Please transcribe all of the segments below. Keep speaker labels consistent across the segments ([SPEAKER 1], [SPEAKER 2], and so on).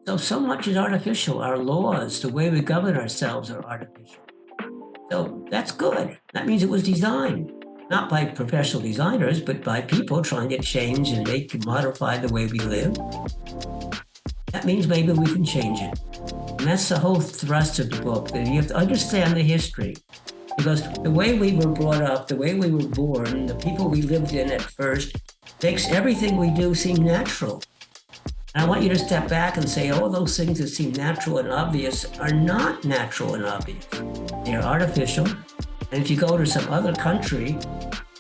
[SPEAKER 1] So much is artificial. Our laws, the way we govern ourselves are artificial. So that's good. That means it was designed, not by professional designers, but by people trying to change and make and modify the way we live. That means maybe we can change it. And that's the whole thrust of the book, that you have to understand the history. Because the way we were brought up, the way we were born, the people we lived in at first, makes everything we do seem natural. And I want you to step back and say all those things that seem natural and obvious are not natural and obvious. They're artificial. And if you go to some other country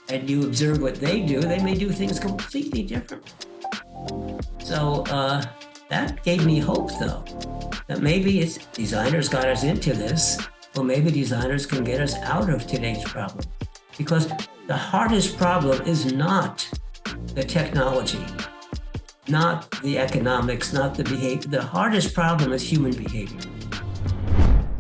[SPEAKER 1] and you observe what they do, they may do things completely different. So that gave me hope, though, that maybe it's designers got us into this, or maybe designers can get us out of today's problem. Because the hardest problem is not the technology, not the economics, not the behavior. The hardest problem is human behavior.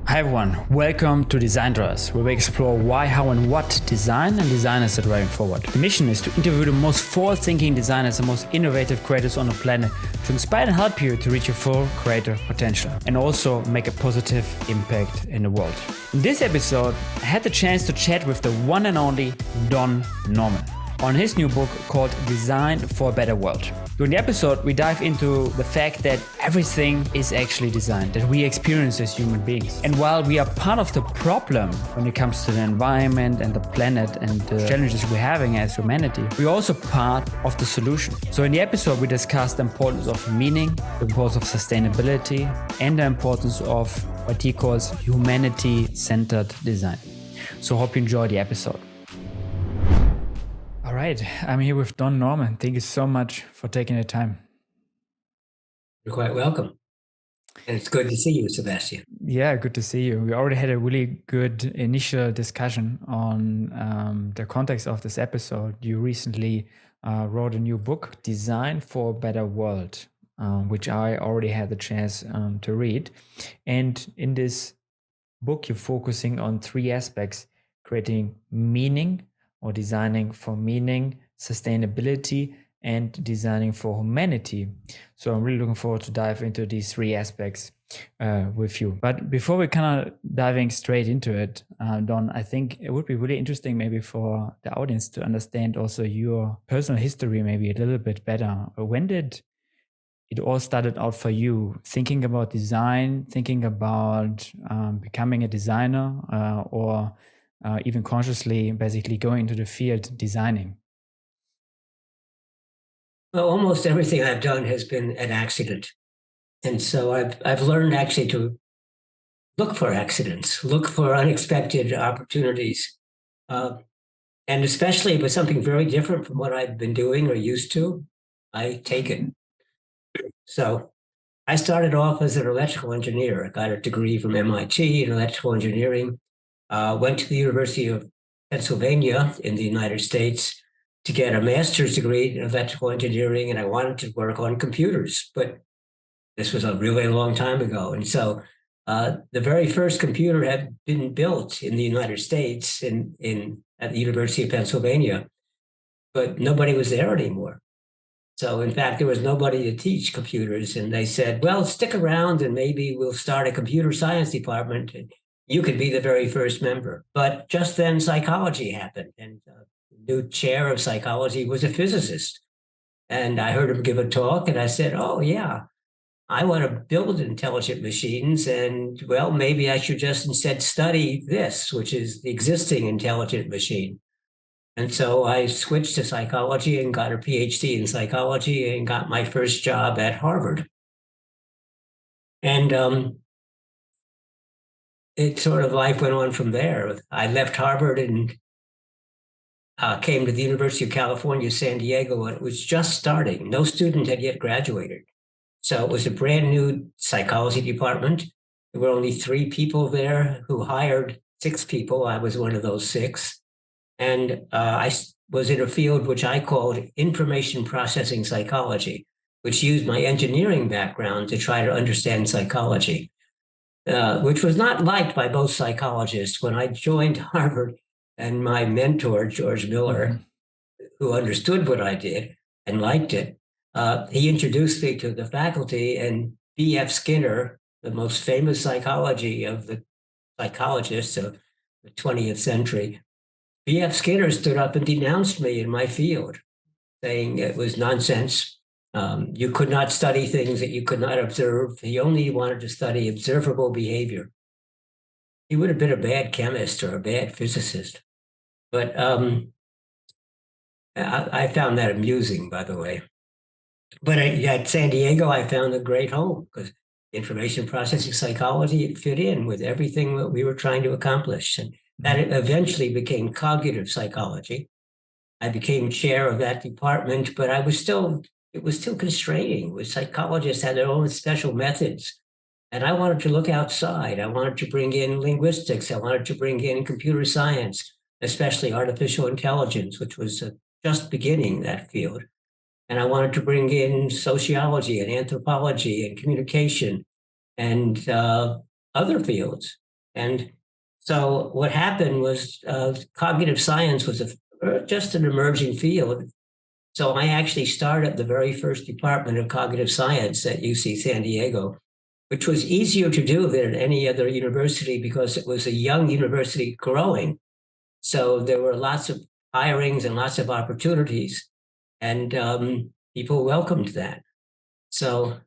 [SPEAKER 2] Hi everyone, welcome to Design Drawers, where we explore why, how and what design and designers are driving forward. The mission is to interview the most forward-thinking designers and most innovative creators on the planet to inspire and help you to reach your full creative potential and also make a positive impact in the world. In this episode, I had the chance to chat with the one and only Don Norman on his new book called Design for a Better World. During the episode, we dive into the fact that everything is actually designed, that we experience as human beings. And while we are part of the problem when it comes to the environment and the planet and the challenges we're having as humanity, we're also part of the solution. So in the episode, we discuss the importance of meaning, the importance of sustainability, and the importance of what he calls humanity-centered design. So hope you enjoy the episode. All right, I'm here with Don Norman. Thank you so much for taking the time.
[SPEAKER 1] You're quite welcome. And it's good to see you, Sebastian.
[SPEAKER 2] Yeah, good to see you. We already had a really good initial discussion on the context of this episode. You recently wrote a new book, Design for a Better World, which I already had the chance to read. And in this book, you're focusing on three aspects: creating meaning, or designing for meaning, sustainability, and designing for humanity. So I'm really looking forward to dive into these three aspects with you. But before we kind of diving straight into it, Don, I think it would be really interesting maybe for the audience to understand also your personal history maybe a little bit better. When did it all started out for you, thinking about design, thinking about becoming a designer, or even consciously basically going into the field designing?
[SPEAKER 1] Well, almost everything I've done has been an accident. And so I've learned actually to look for accidents, look for unexpected opportunities. And especially if it's something very different from what I've been doing or used to, I take it. So I started off as an electrical engineer. I got a degree from MIT in electrical engineering, went to the University of Pennsylvania in the United States to get a master's degree in electrical engineering, and I wanted to work on computers, but this was a really long time ago. And so the very first computer had been built in the United States at the University of Pennsylvania, but nobody was there anymore. So in fact, there was nobody to teach computers, and they said, well, stick around and maybe we'll start a computer science department and you could be the very first member. But just then psychology happened, and the new chair of psychology was a physicist. And I heard him give a talk, and I said, oh, yeah, I want to build intelligent machines. And, well, maybe I should just instead study this, which is the existing intelligent machine. And so I switched to psychology and got a PhD in psychology and got my first job at Harvard. And it sort of life went on from there. I left Harvard and came to the University of California, San Diego, and it was just starting. No student had yet graduated. So it was a brand new psychology department. There were only 3 people there who hired 6 people. I was one of those 6. And I was in a field which I called information processing psychology, which used my engineering background to try to understand psychology. Which was not liked by most psychologists. When I joined Harvard, and my mentor, George Miller, who understood what I did and liked it, he introduced me to the faculty, and B.F. Skinner, the most famous psychology of the psychologists of the 20th century. B.F. Skinner stood up and denounced me in my field, saying it was nonsense. You could not study things that you could not observe. He only wanted to study observable behavior. He would have been a bad chemist or a bad physicist. But I found that amusing, by the way. But at San Diego, I found a great home because information processing psychology, it fit in with everything that we were trying to accomplish. And that eventually became cognitive psychology. I became chair of that department, but it was still constraining. Psychologists had their own special methods. And I wanted to look outside. I wanted to bring in linguistics. I wanted to bring in computer science, especially artificial intelligence, which was just beginning that field. And I wanted to bring in sociology and anthropology and communication and other fields. And so what happened was cognitive science was just an emerging field. So I actually started the very first department of cognitive science at UC San Diego, which was easier to do than any other university because it was a young university growing. So there were lots of hirings and lots of opportunities, and people welcomed that. So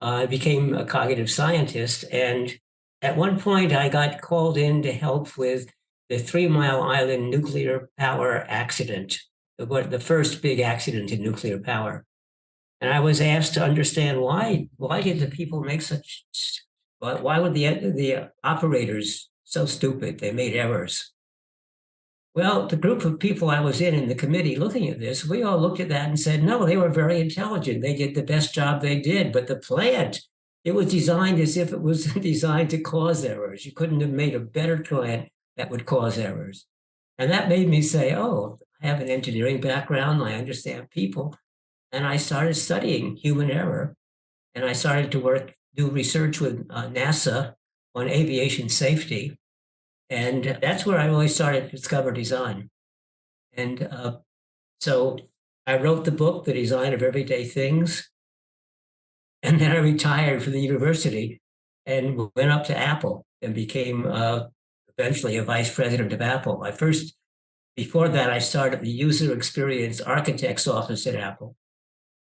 [SPEAKER 1] I became a cognitive scientist, and at one point I got called in to help with the 3 Mile Island nuclear power accident, the first big accident in nuclear power. And I was asked to understand why did the people make why were the operators so stupid? They made errors. Well, the group of people I was in the committee looking at this, we all looked at that and said, no, they were very intelligent. They did the best job they did. But the plant, it was designed as if it was designed to cause errors. You couldn't have made a better plant that would cause errors. And that made me say, oh, I have an engineering background. I understand people. And I started studying human error. And I started to do research with NASA on aviation safety. And that's where I really started to discover design. And so I wrote the book, The Design of Everyday Things. And then I retired from the university and went up to Apple and became eventually a vice president of Apple. Before that, I started the user experience architect's office at Apple.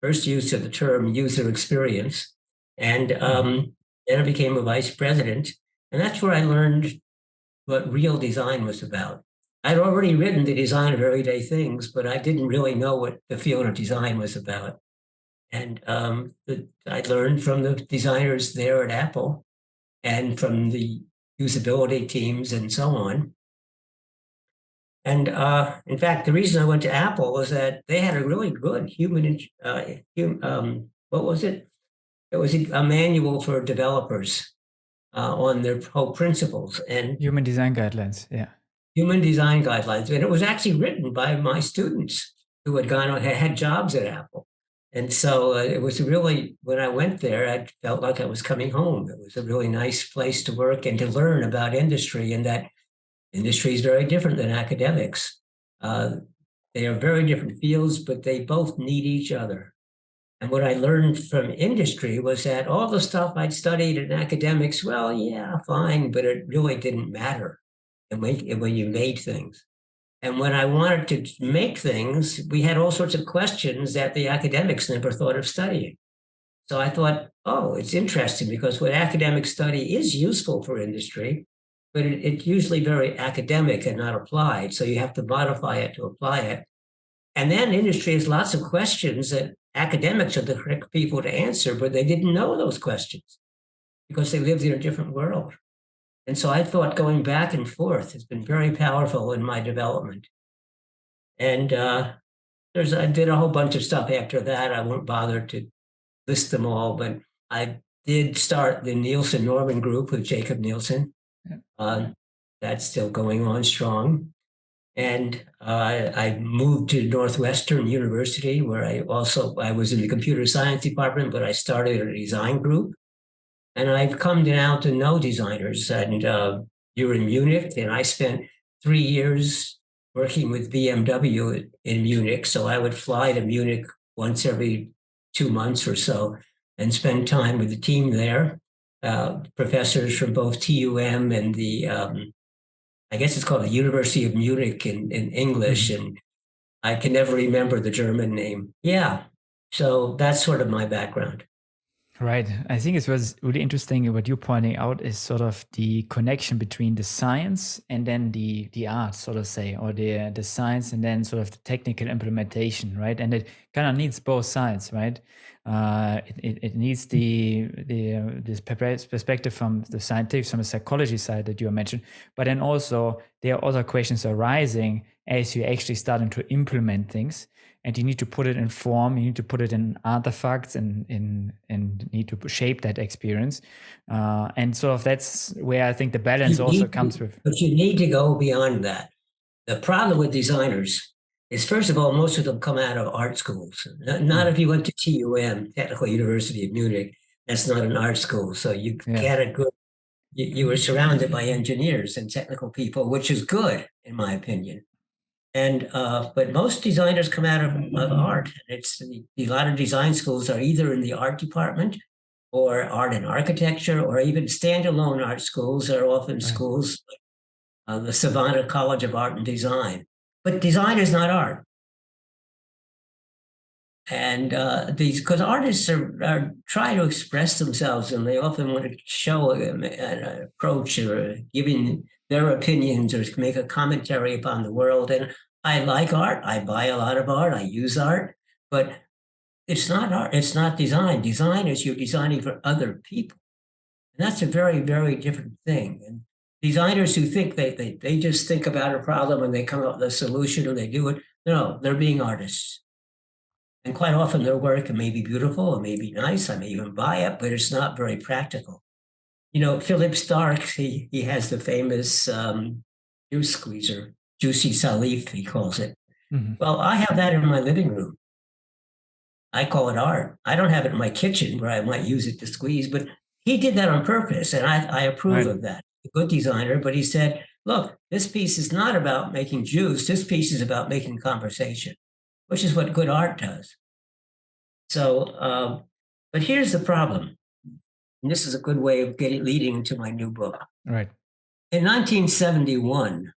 [SPEAKER 1] First use of the term user experience. And then I became a vice president. And that's where I learned what real design was about. I'd already written The Design of Everyday Things, but I didn't really know what the field of design was about. And I learned from the designers there at Apple and from the usability teams and so on. And in fact, the reason I went to Apple was that they had a really good what was it? It was a manual for developers on their whole principles and
[SPEAKER 2] human design guidelines. Yeah.
[SPEAKER 1] Human design guidelines. And it was actually written by my students who had jobs at Apple. And so it was really, when I went there, I felt like I was coming home. It was a really nice place to work and to learn about industry, and that industry is very different than academics. They are very different fields, but they both need each other. And what I learned from industry was that all the stuff I'd studied in academics, well, yeah, fine, but it really didn't matter when you made things. And when I wanted to make things, we had all sorts of questions that the academics never thought of studying. So I thought, oh, it's interesting because what academics study is useful for industry, but it's usually very academic and not applied. So you have to modify it to apply it. And then industry has lots of questions that academics are the correct people to answer, but they didn't know those questions because they lived in a different world. And so I thought going back and forth has been very powerful in my development. And I did a whole bunch of stuff after that. I won't bother to list them all, but I did start the Nielsen Norman Group with Jacob Nielsen. Yeah. That's still going on strong. And I moved to Northwestern University, where I was in the computer science department, but I started a design group. And I've come now to know designers. And you were in Munich, and I spent 3 years working with BMW in Munich. So I would fly to Munich once every 2 months or so and spent time with the team there, professors from both TUM and I guess it's called the University of Munich in English,
[SPEAKER 2] Mhm.
[SPEAKER 1] and I can never remember the German name. Yeah. So that's sort of my background.
[SPEAKER 2] Right. I think it was really interesting what you're pointing out is sort of the connection between the science and then the art, so to say, or the science and then sort of the technical implementation, right? And it kind of needs both sides, right? It needs this perspective from the scientific, from the psychology side that you mentioned, but then also there are other questions arising as you're actually starting to implement things, and you need to put it in form, you need to put it in artifacts and need to shape that experience, and sort of that's where I think the balance also comes with.
[SPEAKER 1] But you need to go beyond that. The problem with designers is, first of all, most of them come out of art schools. Not
[SPEAKER 2] Mm,
[SPEAKER 1] if you went to TUM, Technical University of Munich. That's not an art school. So you
[SPEAKER 2] yeah,
[SPEAKER 1] get a good, you were surrounded by engineers and technical people, which is good, in my opinion. And but most designers come out of art. It's a lot of design schools are either in the art department or art and architecture, or even standalone art schools are often
[SPEAKER 2] right,
[SPEAKER 1] schools, the Savannah College of Art and Design. But design is not art. And these, because artists are trying to express themselves, and they often want to show an approach or giving their opinions or make a commentary upon the world. And I like art. I buy a lot of art. I use art, but it's not art. It's not design. Design is you're designing for other people, and that's a very, very different thing. And designers who think they just think about a problem and they come up with a solution and they do it. No, they're being artists. And quite often their work may be beautiful, it may be nice, I may even buy it, but it's not very practical. You know, Philip Stark, he has the famous juice squeezer, juicy salif, he calls it.
[SPEAKER 2] hmm,
[SPEAKER 1] Well, I have that in my living room. I call it art. I don't have it in my kitchen where I might use it to squeeze, but he did that on purpose, and I approve
[SPEAKER 2] right,
[SPEAKER 1] of that. A good designer, but he said, look, this piece is not about making juice, this piece is about making conversation, which is what good art does. So, but here's the problem, and this is a good way of leading into my new book.
[SPEAKER 2] right,
[SPEAKER 1] In 1971,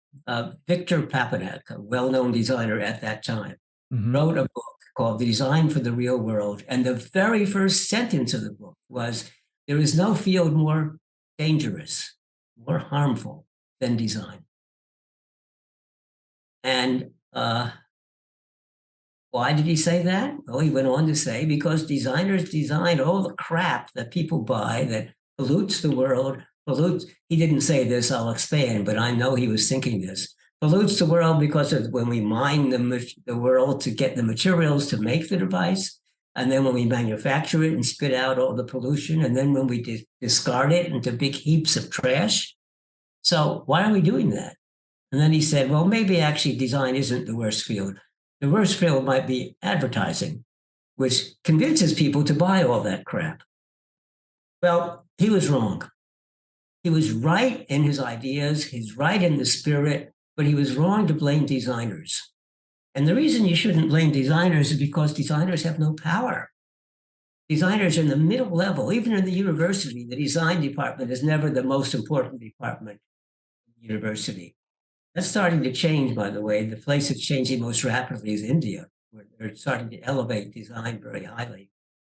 [SPEAKER 1] Victor Papanek, a well-known designer at that time,
[SPEAKER 2] hmm,
[SPEAKER 1] wrote a book called Design for the Real World. And the very first sentence of the book was, there is no field more dangerous, more harmful than design. And why did he say that? Well, he went on to say, because designers design all the crap that people buy that pollutes the world, pollutes, he didn't say this, I'll expand, but I know he was thinking this, pollutes the world because of when we mine the world to get the materials to make the device, and then when we manufacture it and spit out all the pollution, and then when we discard it into big heaps of trash. So why are we doing that? And then he said, well, maybe actually design isn't the worst field. The worst field might be advertising, which convinces people to buy all that crap. Well, he was wrong. He was right in his ideas, he's right in the spirit, but he was wrong to blame designers. And the reason you shouldn't blame designers is because designers have no power. Designers are in the middle level, even in the university. The design department is never the most important department in the university. That's starting to change, by the way. The place that's changing most rapidly is India, where they're starting to elevate design very highly.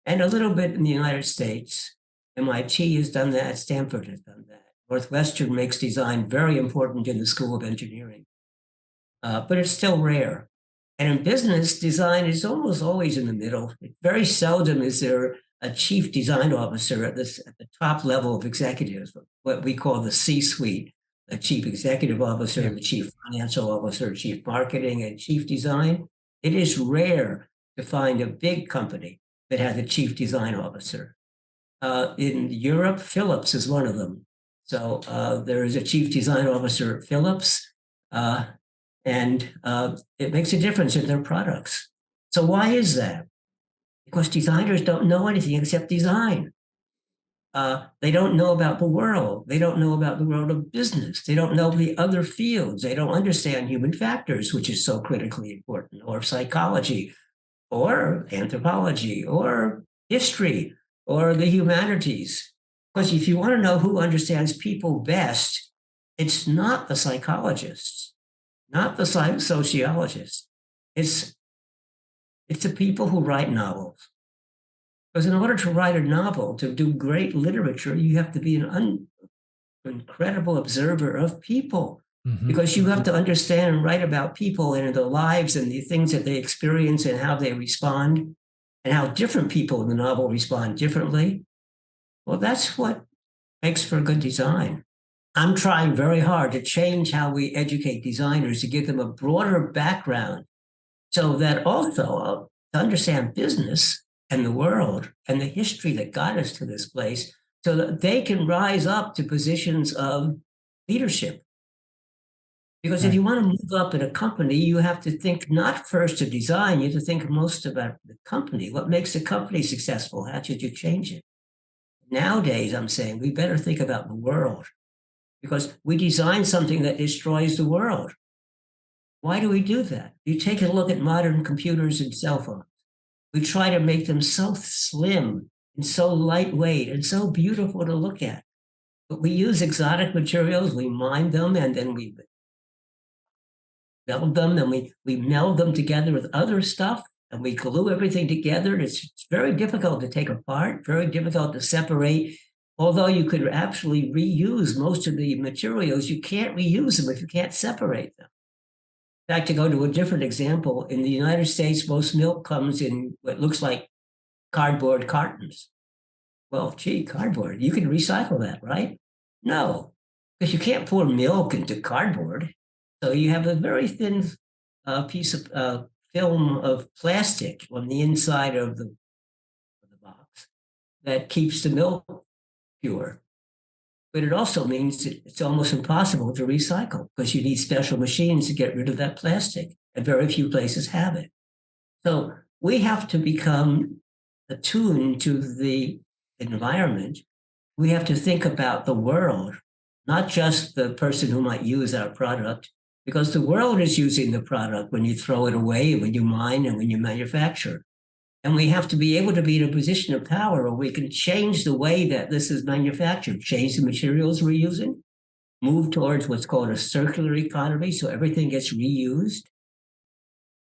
[SPEAKER 1] And a little bit in the United States. MIT has done that, Stanford has done that. Northwestern makes design very important in the School of Engineering, but it's still rare. And in business, design is almost always in the middle. Very seldom is there a chief design officer at the top level of executives, what we call the C-suite, the chief executive officer,
[SPEAKER 2] yeah,
[SPEAKER 1] the chief financial officer, chief marketing, and chief design. It is rare to find a big company that has a chief design officer. In Europe, Philips is one of them. So there is a chief design officer at Philips. And it makes a difference in their products. So why is that? Because designers don't know anything except design. They don't know about the world. They don't know about the world of business. They don't know the other fields. They don't understand human factors, which is so critically important, or psychology, or anthropology, or history. or the humanities. Because if you want to know who understands people best, it's not the psychologists, not the sociologists. It's it's the people who write novels. Because in order to write a novel, to do great literature, you have to be an incredible observer of people. Because you have to understand and write about people and their lives and the things that they experience and how they respond and how different people in the novel respond differently. Well, that's what makes for good design. I'm trying very hard to change how we educate designers to give them a broader background so that also to understand business and the world and the history that got us to this place so that they can rise up to positions of leadership. Because if you want to move up in a company, you have to think not first of design, you have to think most about the company. What makes the company successful? How should you change it? Nowadays, I'm saying we better think about the world because we design something that destroys the world. Why do we do that? You take a look at modern computers and cell phones. We try to make them so slim and so lightweight and so beautiful to look at. But we use exotic materials, we mine them, and then we meld them, and we meld them together with other stuff, and we glue everything together. It's very difficult to take apart, very difficult to separate. Although you could actually reuse most of the materials, you can't reuse them if you can't separate them. In fact, to go to a different example, in the United States, most milk comes in what looks like cardboard cartons. Well, gee, cardboard, you can recycle that, right? No, because you can't pour milk into cardboard. So you have a very thin piece of film of plastic on the inside of the box that keeps the milk pure. But it also means it's almost impossible to recycle because you need special machines to get rid of that plastic, and very few places have it. So we have to become attuned to the environment. We have to think about the world, not just the person who might use our product, because the world is using the product when you throw it away, when you mine, and when you manufacture. And we have to be able to be in a position of power where we can change the way that this is manufactured, change the materials we're using, move towards what's called a circular economy, so everything gets reused.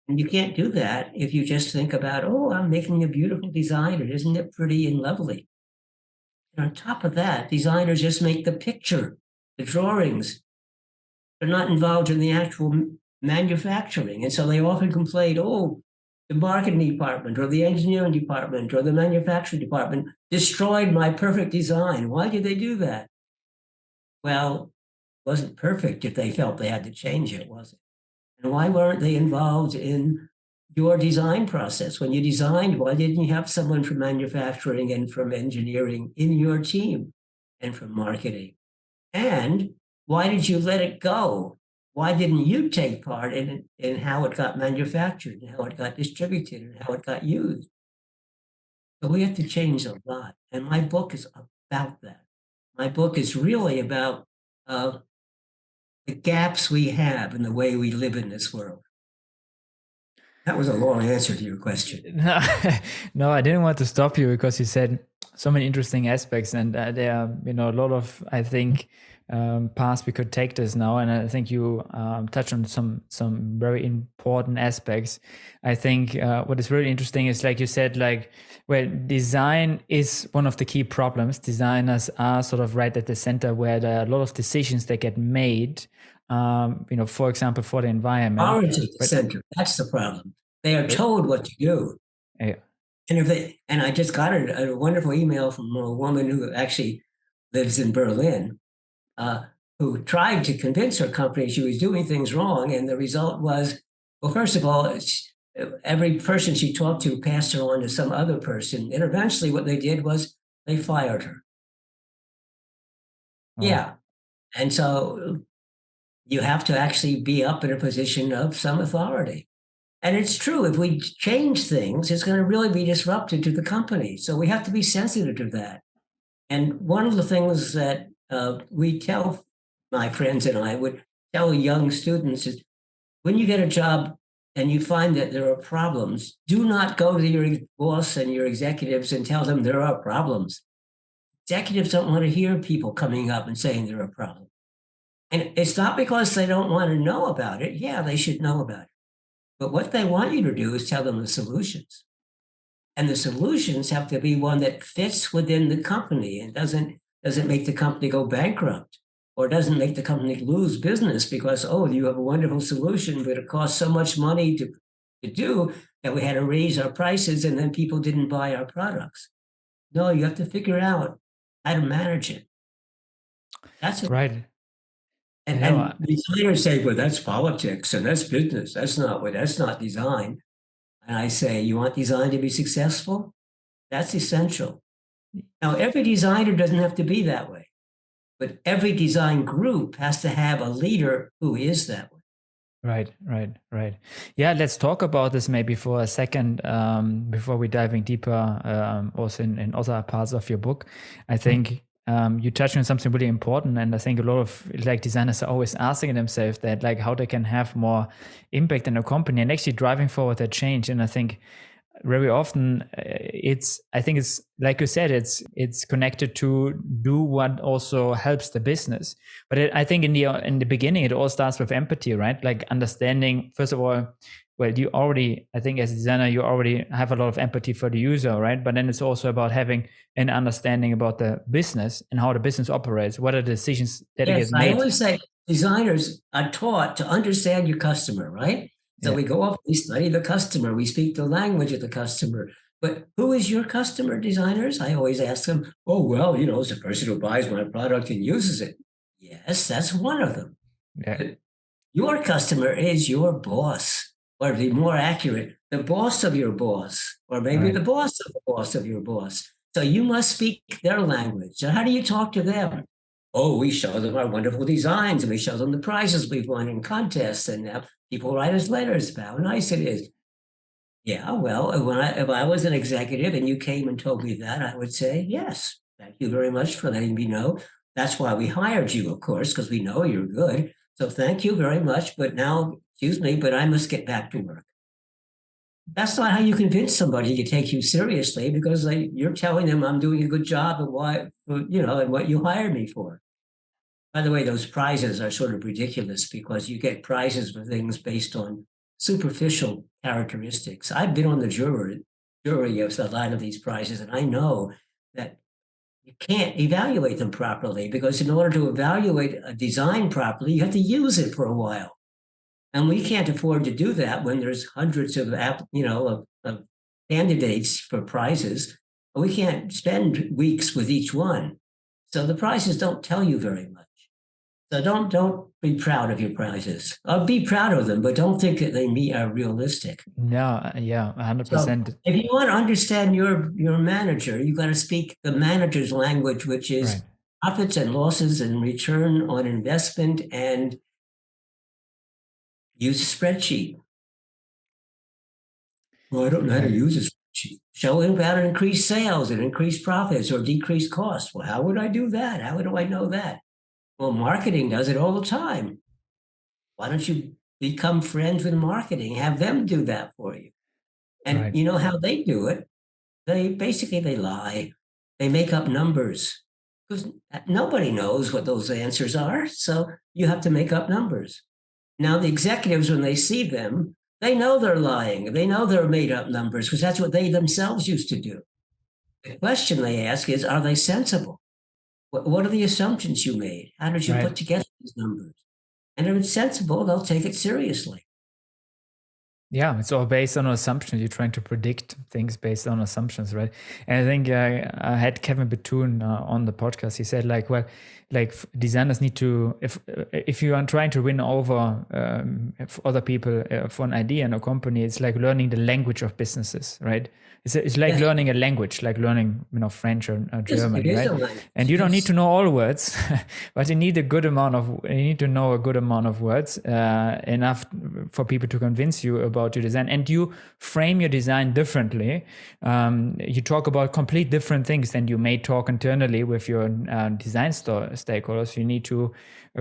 [SPEAKER 1] And you can't do that if you just think about, oh, I'm making a beautiful design, and isn't it pretty and lovely? And on top of that, designers just make the picture, the drawings. They're not involved in the actual manufacturing. And so they often complain, oh, the marketing department or the engineering department or the manufacturing department destroyed my perfect design. Why did they do that? Well, it wasn't perfect if they felt they had to change it, was it? And why weren't they involved in your design process? When you designed, why didn't you have someone from manufacturing and from engineering in your team and from marketing? And why did you let it go? Why didn't you take part in how it got manufactured and how it got distributed and how it got used? So we have to change a lot. And my book is about that. My book is really about the gaps we have in the way we live in this world. That was a long answer to your question.
[SPEAKER 2] No, I didn't want to stop you because you said so many interesting aspects, and there are a lot of, I think, paths we could take this now, and I think you touched on some very important aspects. I think what is really interesting is, like you said, well, design is one of the key problems. Designers are sort of right at the center where there are a lot of decisions that get made. For example, for the environment.
[SPEAKER 1] Orange at the center. That's the problem. They are told what to do.
[SPEAKER 2] Yeah.
[SPEAKER 1] And I just got a wonderful email from a woman who actually lives in Berlin, who tried to convince her company she was doing things wrong. And the result was, well, first of all, every person she talked to passed her on to some other person. And eventually what they did was they fired her. Oh. Yeah. And so you have to actually be up in a position of some authority. And it's true, if we change things, it's going to really be disruptive to the company. So we have to be sensitive to that. And one of the things that we tell, my friends and I would tell young students is, when you get a job and you find that there are problems, do not go to your boss and your executives and tell them there are problems. Executives don't want to hear people coming up and saying there are problems. And it's not because they don't want to know about it. Yeah, they should know about it. But what they want you to do is tell them the solutions. And the solutions have to be one that fits within the company and doesn't make the company go bankrupt, or doesn't make the company lose business because, oh, you have a wonderful solution, but it costs so much money to do that we had to raise our prices and then people didn't buy our products. No, you have to figure out how to manage it. That's it.
[SPEAKER 2] Right.
[SPEAKER 1] And designers say, well, that's politics and that's business. That's not design. And I say, you want design to be successful? That's essential. Now, every designer doesn't have to be that way, but every design group has to have a leader who is that way.
[SPEAKER 2] Right. Yeah, let's talk about this maybe for a second before we diving deeper also in other parts of your book. I think you touched on something really important, and I think a lot of like designers are always asking themselves that, like, how they can have more impact in a company and actually driving forward that change. And I think very often I think it's like you said, it's connected to do what also helps the business. But I think in the beginning, it all starts with empathy, right? Like understanding, first of all, well, I think as a designer, you already have a lot of empathy for the user, right? But then it's also about having an understanding about the business and how the business operates. What are the decisions that get made?
[SPEAKER 1] I always say designers are taught to understand your customer, right? So we go up, we study the customer, we speak the language of the customer. But who is your customer, designers? I always ask them, oh, well, it's a person who buys my product and uses it. Yes, that's one of them.
[SPEAKER 2] Yeah.
[SPEAKER 1] Your customer is your boss, or to be more accurate, the boss of your boss, or maybe the boss of the boss of your boss. So you must speak their language. So how do you talk to them? Oh, we show them our wonderful designs and we show them the prizes we've won in contests, and people write us letters about how nice it is. Yeah, well, if I was an executive and you came and told me that, I would say, yes, thank you very much for letting me know. That's why we hired you, of course, because we know you're good. So thank you very much. But now, excuse me, but I must get back to work. That's not how you convince somebody to take you seriously, because you're telling them I'm doing a good job and and what you hired me for. By the way, those prizes are sort of ridiculous because you get prizes for things based on superficial characteristics. I've been on the jury of a lot of these prizes, and I know that you can't evaluate them properly, because in order to evaluate a design properly, you have to use it for a while. And we can't afford to do that when there's hundreds of candidates for prizes. We can't spend weeks with each one. So the prizes don't tell you very much. So don't be proud of your prizes. Be proud of them, but don't think that they are realistic.
[SPEAKER 2] Yeah, 100%.
[SPEAKER 1] So if you want to understand your manager, you've got to speak the manager's language, which is profits and losses and return on investment, and use a spreadsheet. Well, I don't know how to use a spreadsheet. Showing how to increase sales and increase profits or decrease costs. Well, how would I do that? How do I know that? Well, marketing does it all the time. Why don't you become friends with marketing? Have them do that for you. And you know how they do it? They lie. They make up numbers, because nobody knows what those answers are. So you have to make up numbers. Now, the executives, when they see them, they know they're lying. They know they're made up numbers, because that's what they themselves used to do. The question they ask is, are they sensible? What are the assumptions you made? How did you put together these numbers? And if it's sensible, they'll take it seriously.
[SPEAKER 2] Yeah, it's all based on assumptions. You're trying to predict things based on assumptions, right? And I think I had Kevin Bethune on the podcast. He said, designers need to, if you are trying to win over other people for an idea in a company, it's like learning the language of businesses, right? It's like learning a language, like learning, French or German, right? And you don't need to know all words, but you need to know a good amount of words, enough for people to convince you about your design. And you frame your design differently. You talk about complete different things than you may talk internally with your design stakeholders. You need to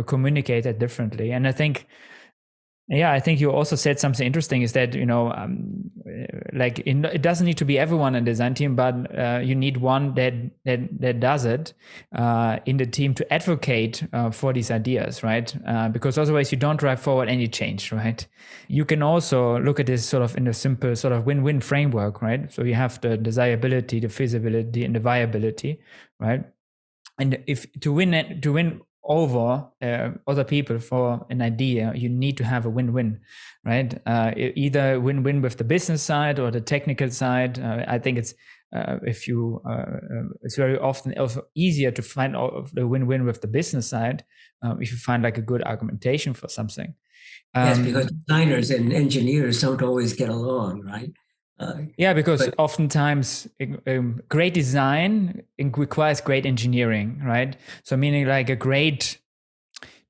[SPEAKER 2] communicate that differently. And I think Yeah, I think you also said something interesting is that, it doesn't need to be everyone in the design team, but you need one that does it in the team to advocate for these ideas, right? Because otherwise you don't drive forward any change, right? You can also look at this sort of in a simple sort of win-win framework, right? So you have the desirability, the feasibility, and the viability, right? And if to win over other people for an idea, you need to have a win-win, right? Either win-win with the business side or the technical side. I think it's it's very often also easier to find the win-win with the business side if you find like a good argumentation for something.
[SPEAKER 1] Yes, because designers and engineers don't always get along, right?
[SPEAKER 2] Yeah, because
[SPEAKER 1] But
[SPEAKER 2] oftentimes great design requires great engineering, right? So meaning like a great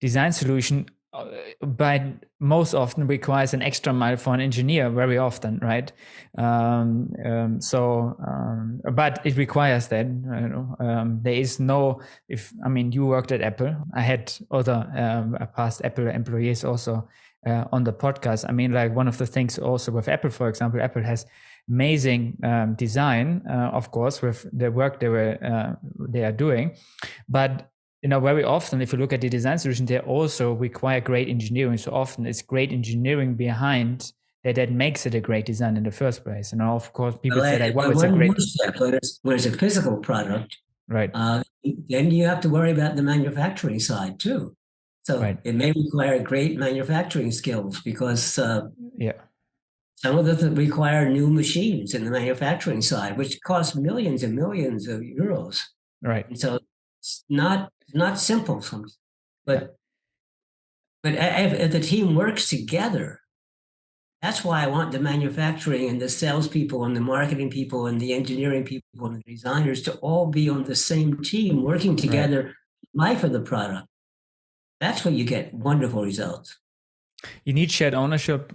[SPEAKER 2] design solution, but most often requires an extra mile for an engineer very often, right? But it requires that, there is no, you worked at Apple. I had other past Apple employees also on the podcast. I mean, like one of the things also with Apple, for example, Apple has amazing design, of course, with the work they are doing, but very often, if you look at the design solution, they also require great engineering. So often it's great engineering behind that makes it a great design in the first place. And of course, people say like, wow, it's a
[SPEAKER 1] one
[SPEAKER 2] great,
[SPEAKER 1] more step, when it's a physical product,
[SPEAKER 2] right,
[SPEAKER 1] then you have to worry about the manufacturing side too. So
[SPEAKER 2] right,
[SPEAKER 1] it may require great manufacturing skills because
[SPEAKER 2] yeah,
[SPEAKER 1] some of them require new machines in the manufacturing side, which cost millions and millions of euros.
[SPEAKER 2] right,
[SPEAKER 1] And so it's not simple sometimes.
[SPEAKER 2] yeah,
[SPEAKER 1] But if the team works together, that's why I want the manufacturing and the salespeople and the marketing people and the engineering people and the designers to all be on the same team, working
[SPEAKER 2] right.
[SPEAKER 1] together, life of the product. That's where you get wonderful results.
[SPEAKER 2] You need shared ownership.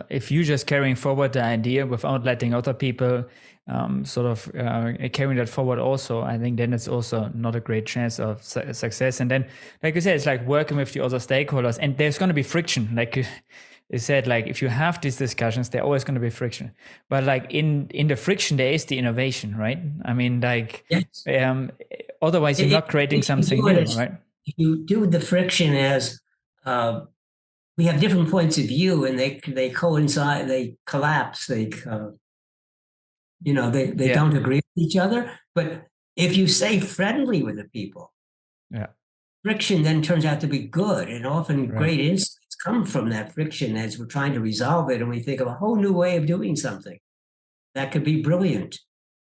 [SPEAKER 2] If you're just carrying forward the idea without letting other people carrying that forward also, I think then it's also not a great chance of success. And then, like you said, it's like working with the other stakeholders, and there's going to be friction. Like you said, like if you have these discussions, there's always going to be friction. But like in the friction, there is the innovation, right? I mean, like
[SPEAKER 1] Yes.
[SPEAKER 2] Otherwise you're not creating something new, right?
[SPEAKER 1] If you do the friction as we have different points of view and they coincide, they collapse, they don't agree with each other. But if you stay friendly with the people,
[SPEAKER 2] yeah,
[SPEAKER 1] friction then turns out to be good, and often
[SPEAKER 2] right,
[SPEAKER 1] great insights come from that friction as we're trying to resolve it, and we think of a whole new way of doing something that could be brilliant.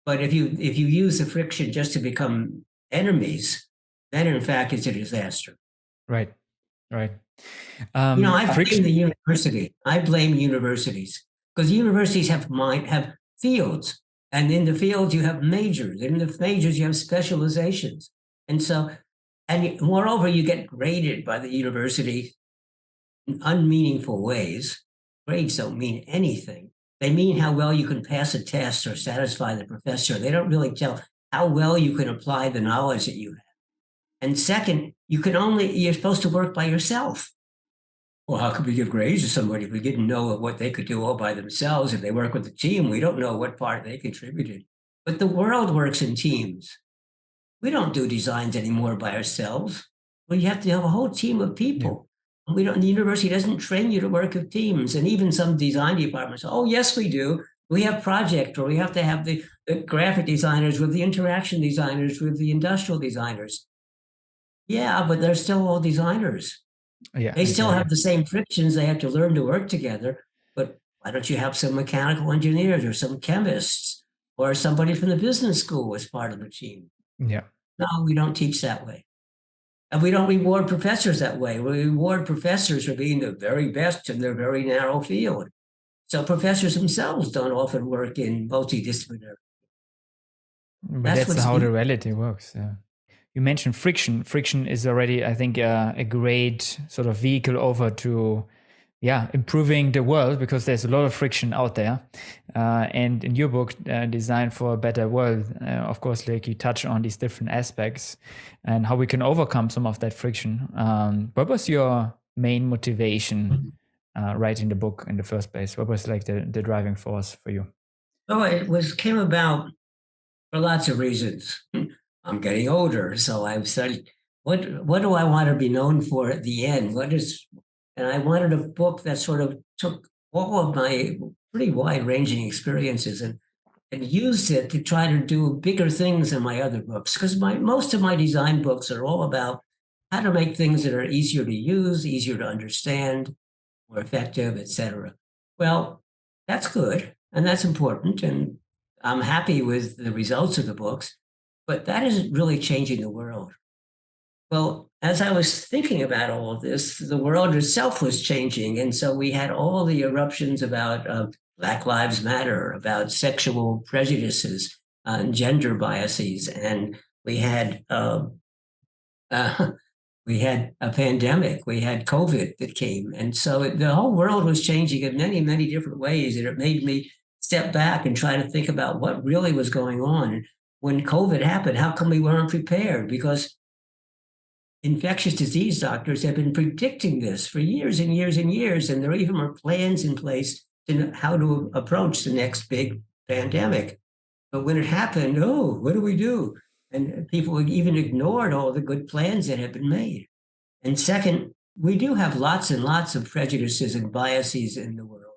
[SPEAKER 1] But if you use the friction just to become enemies, then in fact it's a disaster.
[SPEAKER 2] right, right.
[SPEAKER 1] I blame
[SPEAKER 2] Friction.
[SPEAKER 1] the university. I blame universities because universities have fields, and in the fields you have majors, and in the majors you have specializations, and so, and moreover, you get graded by the university in unmeaningful ways. Grades don't mean anything. They mean how well you can pass a test or satisfy the professor. They don't really tell how well you can apply the knowledge that you have. And second, you're supposed to work by yourself. Well, how could we give grades to somebody if we didn't know what they could do all by themselves? If they work with a team, we don't know what part they contributed. But the world works in teams. We don't do designs anymore by ourselves. Well, you have to have a whole team of people. Yeah. The university doesn't train you to work with teams. And even some design departments, oh, yes, we do. We have project, or we have to have the graphic designers with the interaction designers with the industrial designers. Yeah, but they're still all designers. Yeah, they still have the same frictions. They have to learn to work together. But why don't you have some mechanical engineers or some chemists or somebody from the business school as part of the team?
[SPEAKER 2] Yeah.
[SPEAKER 1] No, we don't teach that way. And we don't reward professors that way. We reward professors for being the very best in their very narrow field. So professors themselves don't often work in multidisciplinary.
[SPEAKER 2] But that's how the reality works. Yeah. You mentioned friction. Friction is already, I think, a great sort of vehicle over to, improving the world, because there's a lot of friction out there. And in your book, Design for a Better World, of course, like you touch on these different aspects and how we can overcome some of that friction. What was your main motivation writing the book in the first place? What was like the driving force for you?
[SPEAKER 1] Oh, came about for lots of reasons. I'm getting older, so I've studied what do I want to be known for at the end? And I wanted a book that sort of took all of my pretty wide-ranging experiences and used it to try to do bigger things in my other books. Because most of my design books are all about how to make things that are easier to use, easier to understand, more effective, etc. Well, that's good and that's important. And I'm happy with the results of the books, but that isn't really changing the world. Well, as I was thinking about all of this, the world itself was changing. And so we had all the eruptions about Black Lives Matter, about sexual prejudices, gender biases, and we had uh, we had a pandemic, we had COVID that came. And so the whole world was changing in many, many different ways. And it made me step back and try to think about what really was going on. When COVID happened, how come we weren't prepared? Because infectious disease doctors have been predicting this for years and years and years. And there even are plans in place to know how to approach the next big pandemic. But when it happened, oh, what do we do? And people even ignored all the good plans that had been made. And second, we do have lots and lots of prejudices and biases in the world.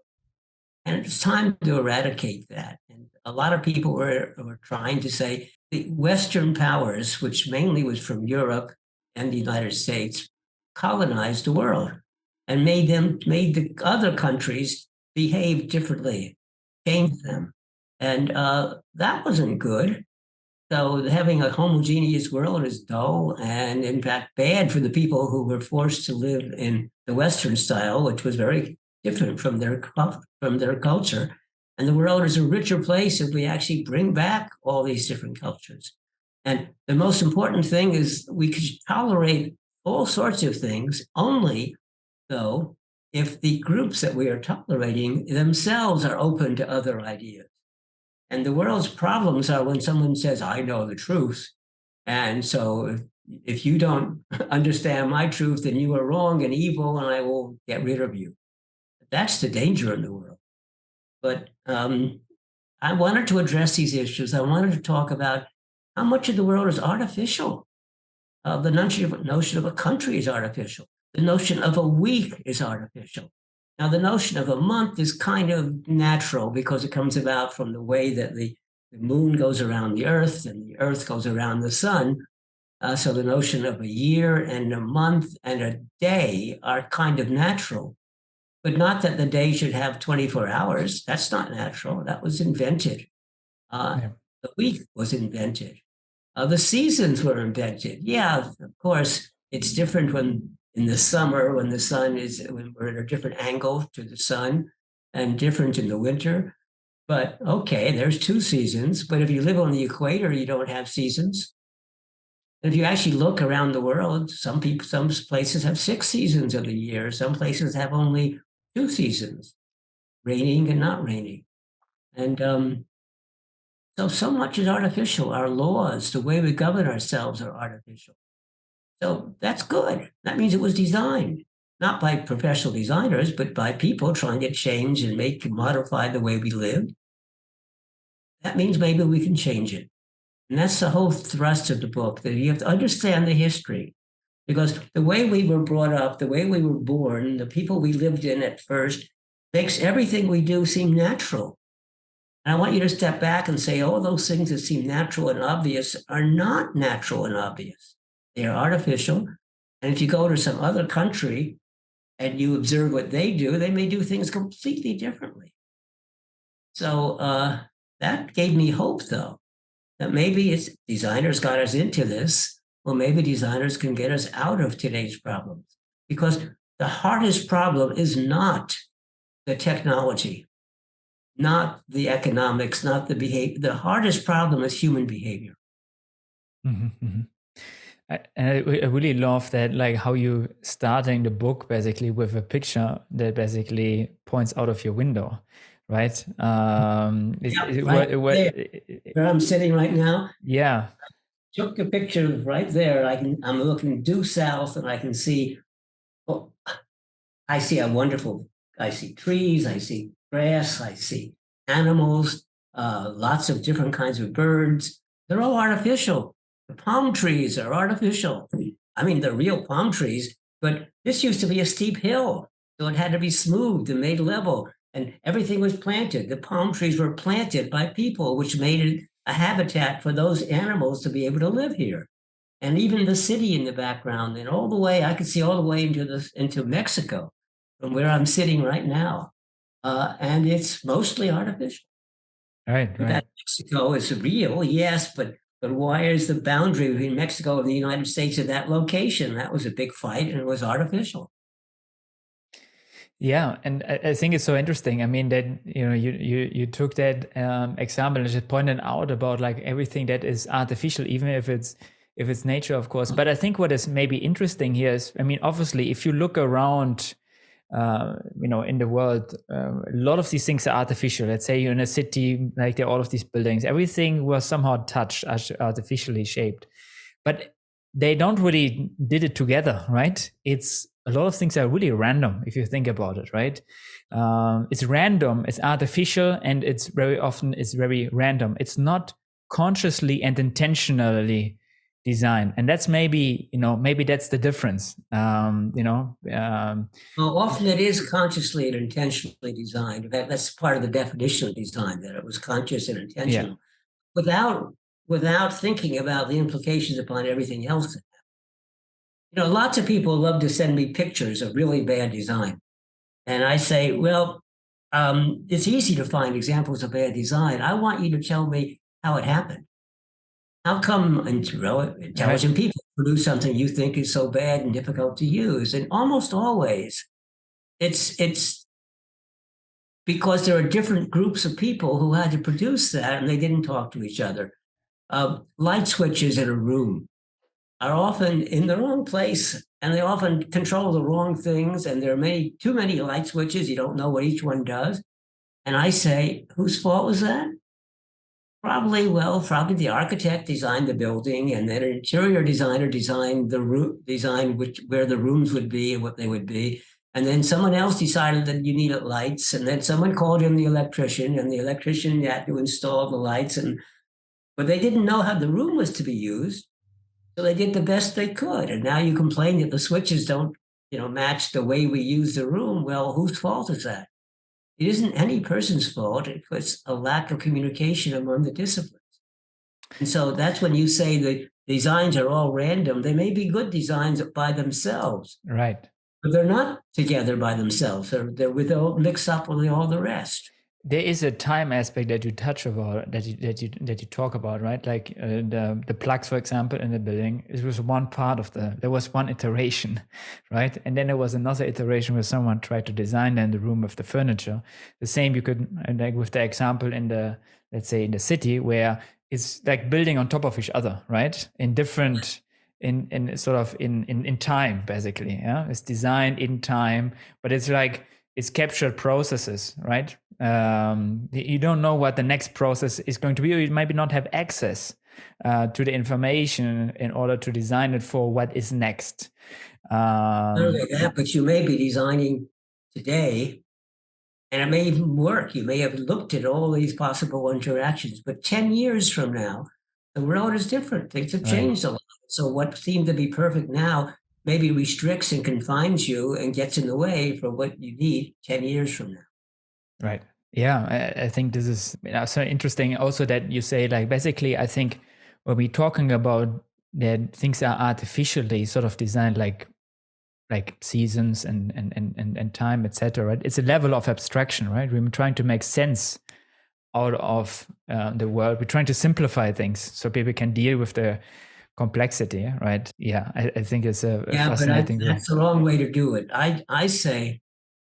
[SPEAKER 1] And it's time to eradicate that. And a lot of people were trying to say the Western powers, which mainly was from Europe and the United States, colonized the world and made the other countries behave differently, changed them. And that wasn't good. So having a homogeneous world is dull and, in fact, bad for the people who were forced to live in the Western style, which was very different from their culture. And the world is a richer place if we actually bring back all these different cultures. And the most important thing is we could tolerate all sorts of things only, though, if the groups that we are tolerating themselves are open to other ideas. And the world's problems are when someone says, I know the truth. And so if you don't understand my truth, then you are wrong and evil, and I will get rid of you. That's the danger in the world. But I wanted to address these issues. I wanted to talk about how much of the world is artificial. The notion of a country is artificial. The notion of a week is artificial. Now, the notion of a month is kind of natural because it comes about from the way that the moon goes around the earth and the earth goes around the sun. So the notion of a year and a month and a day are kind of natural, but not that the day should have 24 hours. That's not natural. That was invented.
[SPEAKER 2] Yeah.
[SPEAKER 1] The week was invented. The seasons were invented. Yeah, of course, it's different when in the summer when when we're at a different angle to the sun, and different in the winter. But okay, there's two seasons. But if you live on the equator, you don't have seasons. And if you actually look around the world, some places have 6 seasons of the year. Some places have only 2 seasons, raining and not raining. And so much is artificial. Our laws, the way we govern ourselves are artificial. So that's good. That means it was designed, not by professional designers, but by people trying to change and modify the way we live. That means maybe we can change it. And that's the whole thrust of the book, that you have to understand the history. Because the way we were brought up, the way we were born, the people we lived in at first, makes everything we do seem natural. And I want you to step back and say, all those things that seem natural and obvious are not natural and obvious. They are artificial. And if you go to some other country and you observe what they do, they may do things completely differently. So that gave me hope, though, that maybe designers got us into this. Well, maybe designers can get us out of today's problems. Because the hardest problem is not the technology, not the economics, not the behavior. The hardest problem is human behavior.
[SPEAKER 2] Mm-hmm, mm-hmm. I really love that, like how you starting the book basically with a picture that basically points out of your window, right?
[SPEAKER 1] Where I'm sitting right now.
[SPEAKER 2] Yeah.
[SPEAKER 1] Took a picture right there. I'm looking due south, and I can see. Oh, I see a wonderful I see trees, I see grass, I see animals, lots of different kinds of birds. They're all artificial. The palm trees are artificial. I mean, they're real palm trees, but this used to be a steep hill, so it had to be smoothed and made level, and everything was planted. The palm trees were planted by people, which made it a habitat for those animals to be able to live here. And even the city in the background, and all the way, I could see all the way into Mexico from where I'm sitting right now. And it's mostly artificial.
[SPEAKER 2] Right, right.
[SPEAKER 1] That Mexico is real, yes, but why is the boundary between Mexico and the United States at that location? That was a big fight, and it was artificial.
[SPEAKER 2] Yeah, and I think it's so interesting. I mean that you took that example and just pointed out about like everything that is artificial, even if it's nature, of course. But I think what is maybe interesting here is, I mean, obviously, if you look around, in the world, a lot of these things are artificial. Let's say you're in a city, like there are all of these buildings, everything was somehow touched, artificially shaped, but they don't really did it together, right? It's a lot of things are really random if you think about it, right? It's random, it's artificial, and it's very random. It's not consciously and intentionally designed, and that's maybe that's the difference.
[SPEAKER 1] Well, often it is consciously and intentionally designed. That's part of the definition of design, that it was conscious and intentional, without thinking about the implications upon everything else. Lots of people love to send me pictures of really bad design. And I say, well, it's easy to find examples of bad design. I want you to tell me how it happened. How come intelligent people produce something you think is so bad and difficult to use? And almost always, it's because there are different groups of people who had to produce that, and they didn't talk to each other. Light switches in a room are often in the wrong place, and they often control the wrong things, and there are too many light switches. You don't know what each one does. And I say, whose fault was that? Probably the architect designed the building, and then an interior designer designed where the rooms would be and what they would be. And then someone else decided that you needed lights, and then someone called in the electrician, and the electrician had to install the lights, but they didn't know how the room was to be used. So they did the best they could. And now you complain that the switches don't, match the way we use the room. Well, whose fault is that? It isn't any person's fault. It's a lack of communication among the disciplines. And so that's when you say the designs are all random. They may be good designs by themselves.
[SPEAKER 2] Right.
[SPEAKER 1] But they're not together by themselves. They're mixed up with all the rest.
[SPEAKER 2] There is a time aspect that you touch about, that you talk about, right? Like the plugs, for example, in the building. It was one part of there was one iteration, right? And then there was another iteration where someone tried to design in the room with the furniture. The same you could, like with the example let's say in the city, where it's like building on top of each other, right? In different, in sort of in time, basically. Yeah, it's designed in time, but it's like it's captured processes, right? You don't know what the next process is going to be, or you maybe not have access to the information in order to design it for what is next.
[SPEAKER 1] Not only that, but you may be designing today, and it may even work. You may have looked at all these possible interactions, but 10 years from now, the world is different. Things have changed a lot. So what seemed to be perfect now maybe restricts and confines you and gets in the way for what you need 10 years from now.
[SPEAKER 2] Right. Yeah, I think this is so interesting also that you say, like, basically, I think when we're talking about that things are artificially sort of designed, like seasons and time, etc. Right? It's a level of abstraction, right? We're trying to make sense out of the world. We're trying to simplify things so people can deal with the complexity, right? Yeah, I think it's a fascinating.
[SPEAKER 1] But that's the wrong way to do it. I say,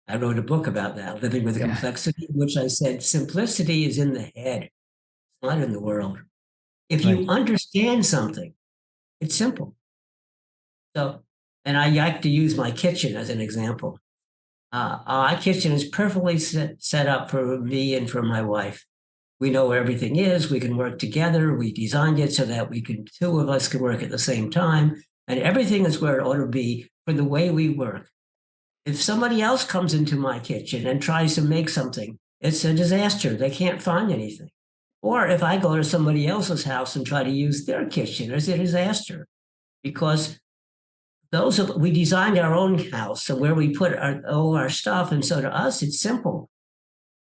[SPEAKER 1] I wrote a book about that, Living with Complexity, in which I said simplicity is in the head, it's not in the world. If you understand something, it's simple. So, and I like to use my kitchen as an example. Our kitchen is perfectly set up for me and for my wife. We know where everything is. We can work together. We designed it so that two of us can work at the same time. And everything is where it ought to be for the way we work. If somebody else comes into my kitchen and tries to make something, it's a disaster. They can't find anything. Or if I go to somebody else's house and try to use their kitchen, it's a disaster because we designed our own house and where we put all our stuff. And so to us, it's simple.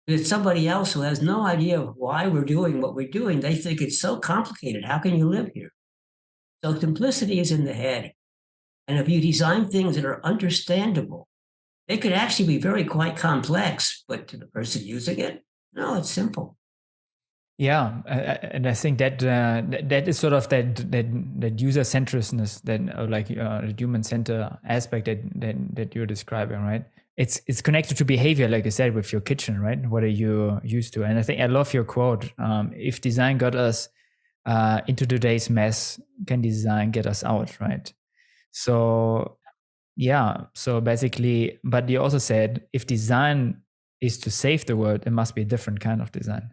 [SPEAKER 1] It's somebody else who has no idea why we're doing what we're doing. They think it's so complicated. How can you live here? So simplicity is in the head. And if you design things that are understandable, they could actually be very quite complex, but to the person using it, no, it's simple.
[SPEAKER 2] Yeah, and I think that that is sort of that user centricness, that like the human center aspect that you're describing, right? It's connected to behavior, like you said, with your kitchen, right? What are you used to? And I think I love your quote: "If design got us into today's mess, can design get us out?" Right? So yeah, so basically, but you also said if design is to save the world, it must be a different kind of design,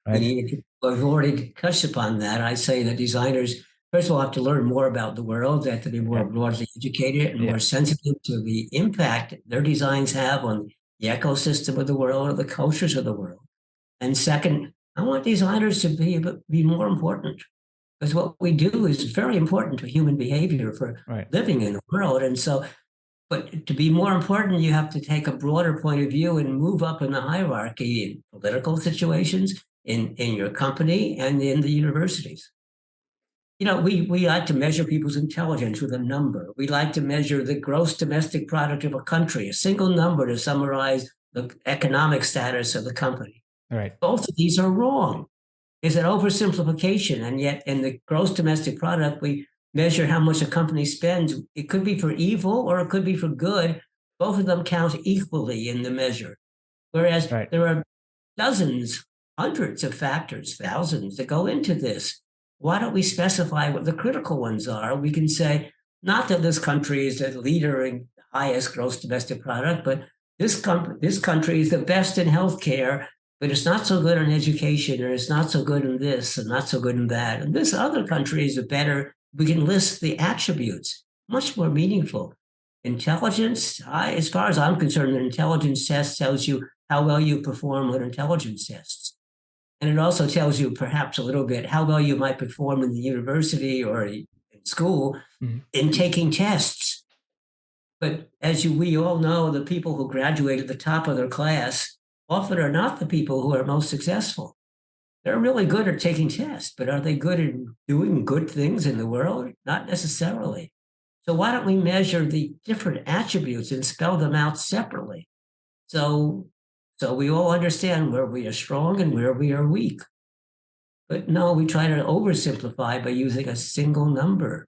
[SPEAKER 2] right?
[SPEAKER 1] We've already touched upon that. I say that designers, first of all, have to learn more about the world. They have to be more broadly educated and more sensitive to the impact their designs have on the ecosystem of the world or the cultures of the world. And second, I want designers to be more important because what we do is very important to human behavior for living in the world. And so, but to be more important, you have to take a broader point of view and move up in the hierarchy in political situations, in your company, and in the universities. You know, we like to measure people's intelligence with a number. We like to measure the gross domestic product of a country, a single number to summarize the economic status of the company.
[SPEAKER 2] Right.
[SPEAKER 1] Both of these are wrong. It's an oversimplification, and yet in the gross domestic product, we measure how much a company spends. It could be for evil or it could be for good. Both of them count equally in the measure. Whereas there are dozens, hundreds of factors, thousands that go into this. Why don't we specify what the critical ones are? We can say, not that this country is the leader in highest gross domestic product, but this country is the best in healthcare, but it's not so good in education, or it's not so good in this and not so good in that. And this other country is better. We can list the attributes, much more meaningful. Intelligence, as far as I'm concerned, an intelligence test tells you how well you perform on intelligence tests. And it also tells you perhaps a little bit how well you might perform in the university or in school in taking tests. But as we all know, the people who graduate at the top of their class often are not the people who are most successful. They're really good at taking tests, but are they good at doing good things in the world? Not necessarily. So why don't we measure the different attributes and spell them out separately? So we all understand where we are strong and where we are weak. But no, we try to oversimplify by using a single number.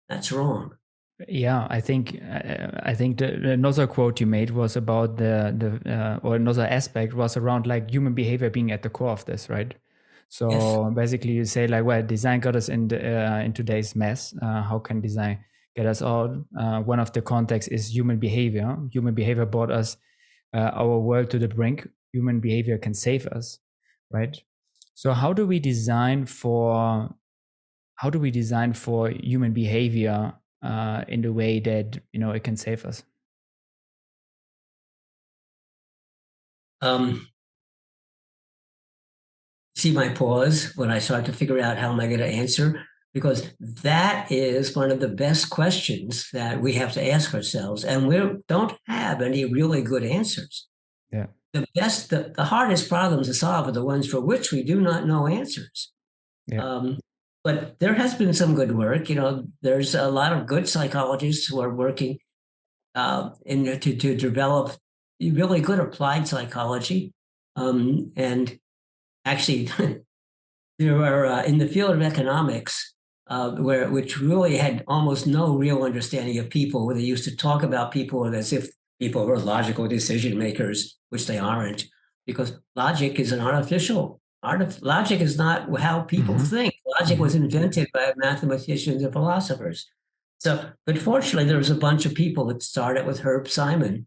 [SPEAKER 1] That's wrong.
[SPEAKER 2] Yeah, I think another quote you made was about or another aspect was around like human behavior being at the core of this, right? So basically, you say like, well, design got us in today's mess. How can design get us out? One of the contexts is human behavior. Human behavior brought us our world to the brink. Human behavior can save us, right? So how do we design for human behavior in the way that it can save us?
[SPEAKER 1] See my pause when I start to figure out how am I going to answer, because that is one of the best questions that we have to ask ourselves, and we don't have any really good answers.
[SPEAKER 2] Yeah.
[SPEAKER 1] The hardest problems to solve are the ones for which we do not know answers.
[SPEAKER 2] Yeah.
[SPEAKER 1] But there has been some good work. There's a lot of good psychologists who are working to develop really good applied psychology. And actually, there are in the field of economics, which really had almost no real understanding of people, where they used to talk about people as if people were logical decision makers, which they aren't, because logic is an artificial. Logic is not how people think. Logic was invented by mathematicians and philosophers. So, but fortunately, there was a bunch of people that started with Herb Simon,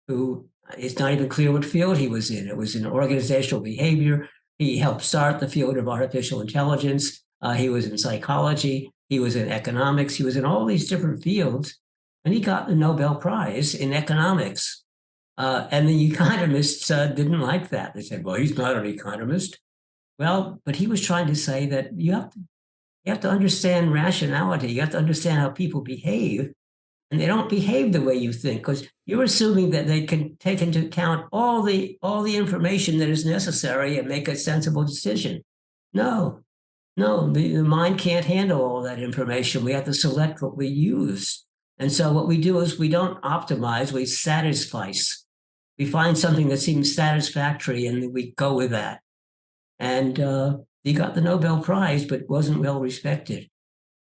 [SPEAKER 1] who it's not even clear what field he was in. It was in organizational behavior. He helped start the field of artificial intelligence. He was in psychology. He was in economics. He was in all these different fields. and he got the Nobel Prize in economics. And the economists didn't like that. They said, well, he's not an economist. Well, but he was trying to say that you have to understand rationality. You have to understand how people behave, and they don't behave the way you think, because you're assuming that they can take into account all the information that is necessary and make a sensible decision. No, no, the mind can't handle all that information. We have to select what we use. And so what we do is we don't optimize, we satisfy. We find something that seems satisfactory and we go with that. And he got the Nobel Prize, but wasn't well respected.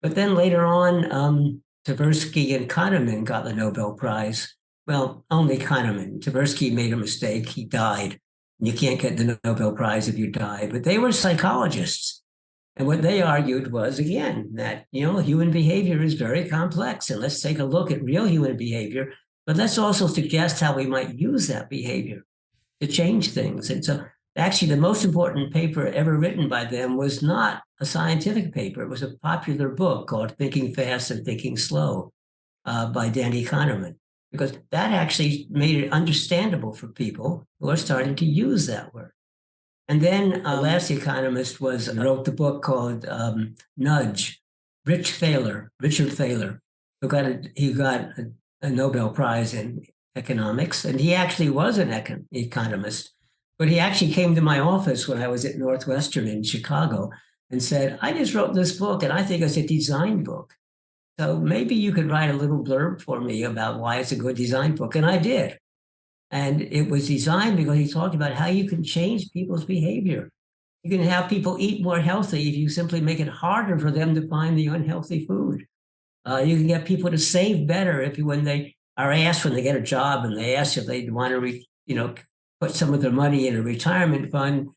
[SPEAKER 1] But then later on, Tversky and Kahneman got the Nobel Prize. Well, only Kahneman. Tversky made a mistake. He died. You can't get the Nobel Prize if you die. But they were psychologists. And what they argued was, again, that, human behavior is very complex. And let's take a look at real human behavior. But let's also suggest how we might use that behavior to change things. And so actually, the most important paper ever written by them was not a scientific paper. It was a popular book called Thinking Fast and Thinking Slow by Danny Kahneman, because that actually made it understandable for people who are starting to use that word. And then the last economist wrote the book called Nudge, Richard Thaler, who got a Nobel Prize in economics. And he actually was an economist. But he actually came to my office when I was at Northwestern in Chicago and said, I just wrote this book and I think it's a design book. So maybe you could write a little blurb for me about why it's a good design book. And I did. And it was designed because he talked about how you can change people's behavior. You can have people eat more healthy if you simply make it harder for them to find the unhealthy food. You can get people to save better when they are asked when they get a job and they ask if they want to, put some of their money in a retirement fund.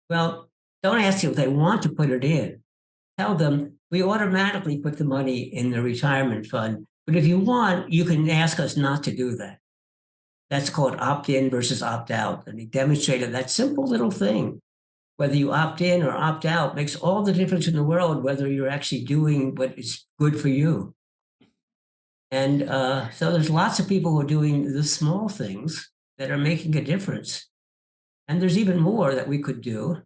[SPEAKER 1] Well, don't ask them if they want to put it in. Tell them we automatically put the money in the retirement fund. But if you want, you can ask us not to do that. That's called opt-in versus opt-out. And he demonstrated that simple little thing. Whether you opt in or opt out makes all the difference in the world, whether you're actually doing what is good for you. And so there's lots of people who are doing the small things that are making a difference. And there's even more that we could do.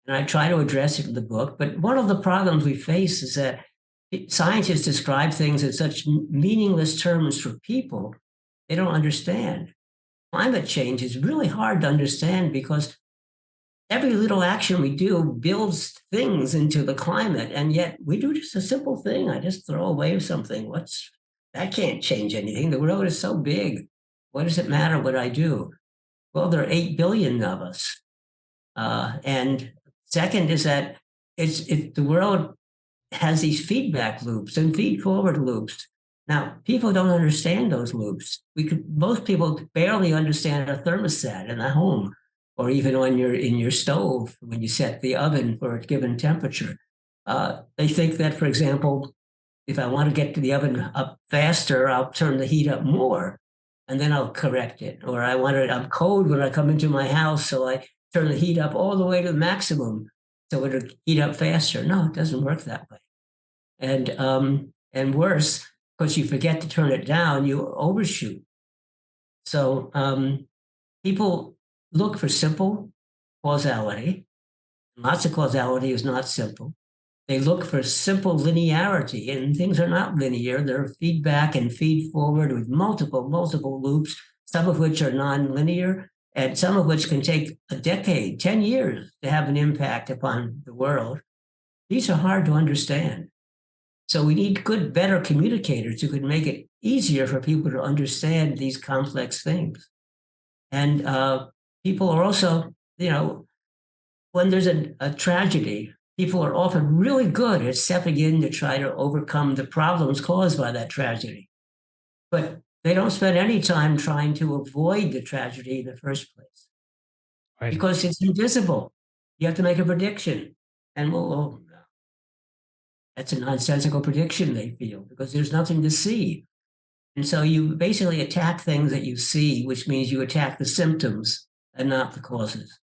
[SPEAKER 1] And I try to address it in the book. But one of the problems we face is that scientists describe things in such meaningless terms for people, they don't understand. Climate change is really hard to understand because every little action we do builds things into the climate. And yet we do just a simple thing. I just throw away something. That can't change anything. The world is so big. What does it matter what I do? Well, there are 8 billion of us. And second is that the world has these feedback loops and feed-forward loops. Now, people don't understand those loops. Most people barely understand a thermostat in a home, or even in your stove when you set the oven for a given temperature. They think that, for example, if I want to get the oven up faster, I'll turn the heat up more. And then I'll correct it. Or I'm cold when I come into my house, so I turn the heat up all the way to the maximum so it'll heat up faster. No, it doesn't work that way. And worse, because you forget to turn it down, you overshoot. So people look for simple causality. Lots of causality is not simple. They look for simple linearity, and things are not linear. They're feedback and feed forward with multiple loops, some of which are nonlinear, and some of which can take a decade, 10 years to have an impact upon the world. These are hard to understand. So we need better communicators who can make it easier for people to understand these complex things. And people are also, when there's a tragedy, people are often really good at stepping in to try to overcome the problems caused by that tragedy. But they don't spend any time trying to avoid the tragedy in the first place. Right. Because it's invisible. You have to make a prediction. And that's a nonsensical prediction, they feel, because there's nothing to see. And so you basically attack things that you see, which means you attack the symptoms and not the causes.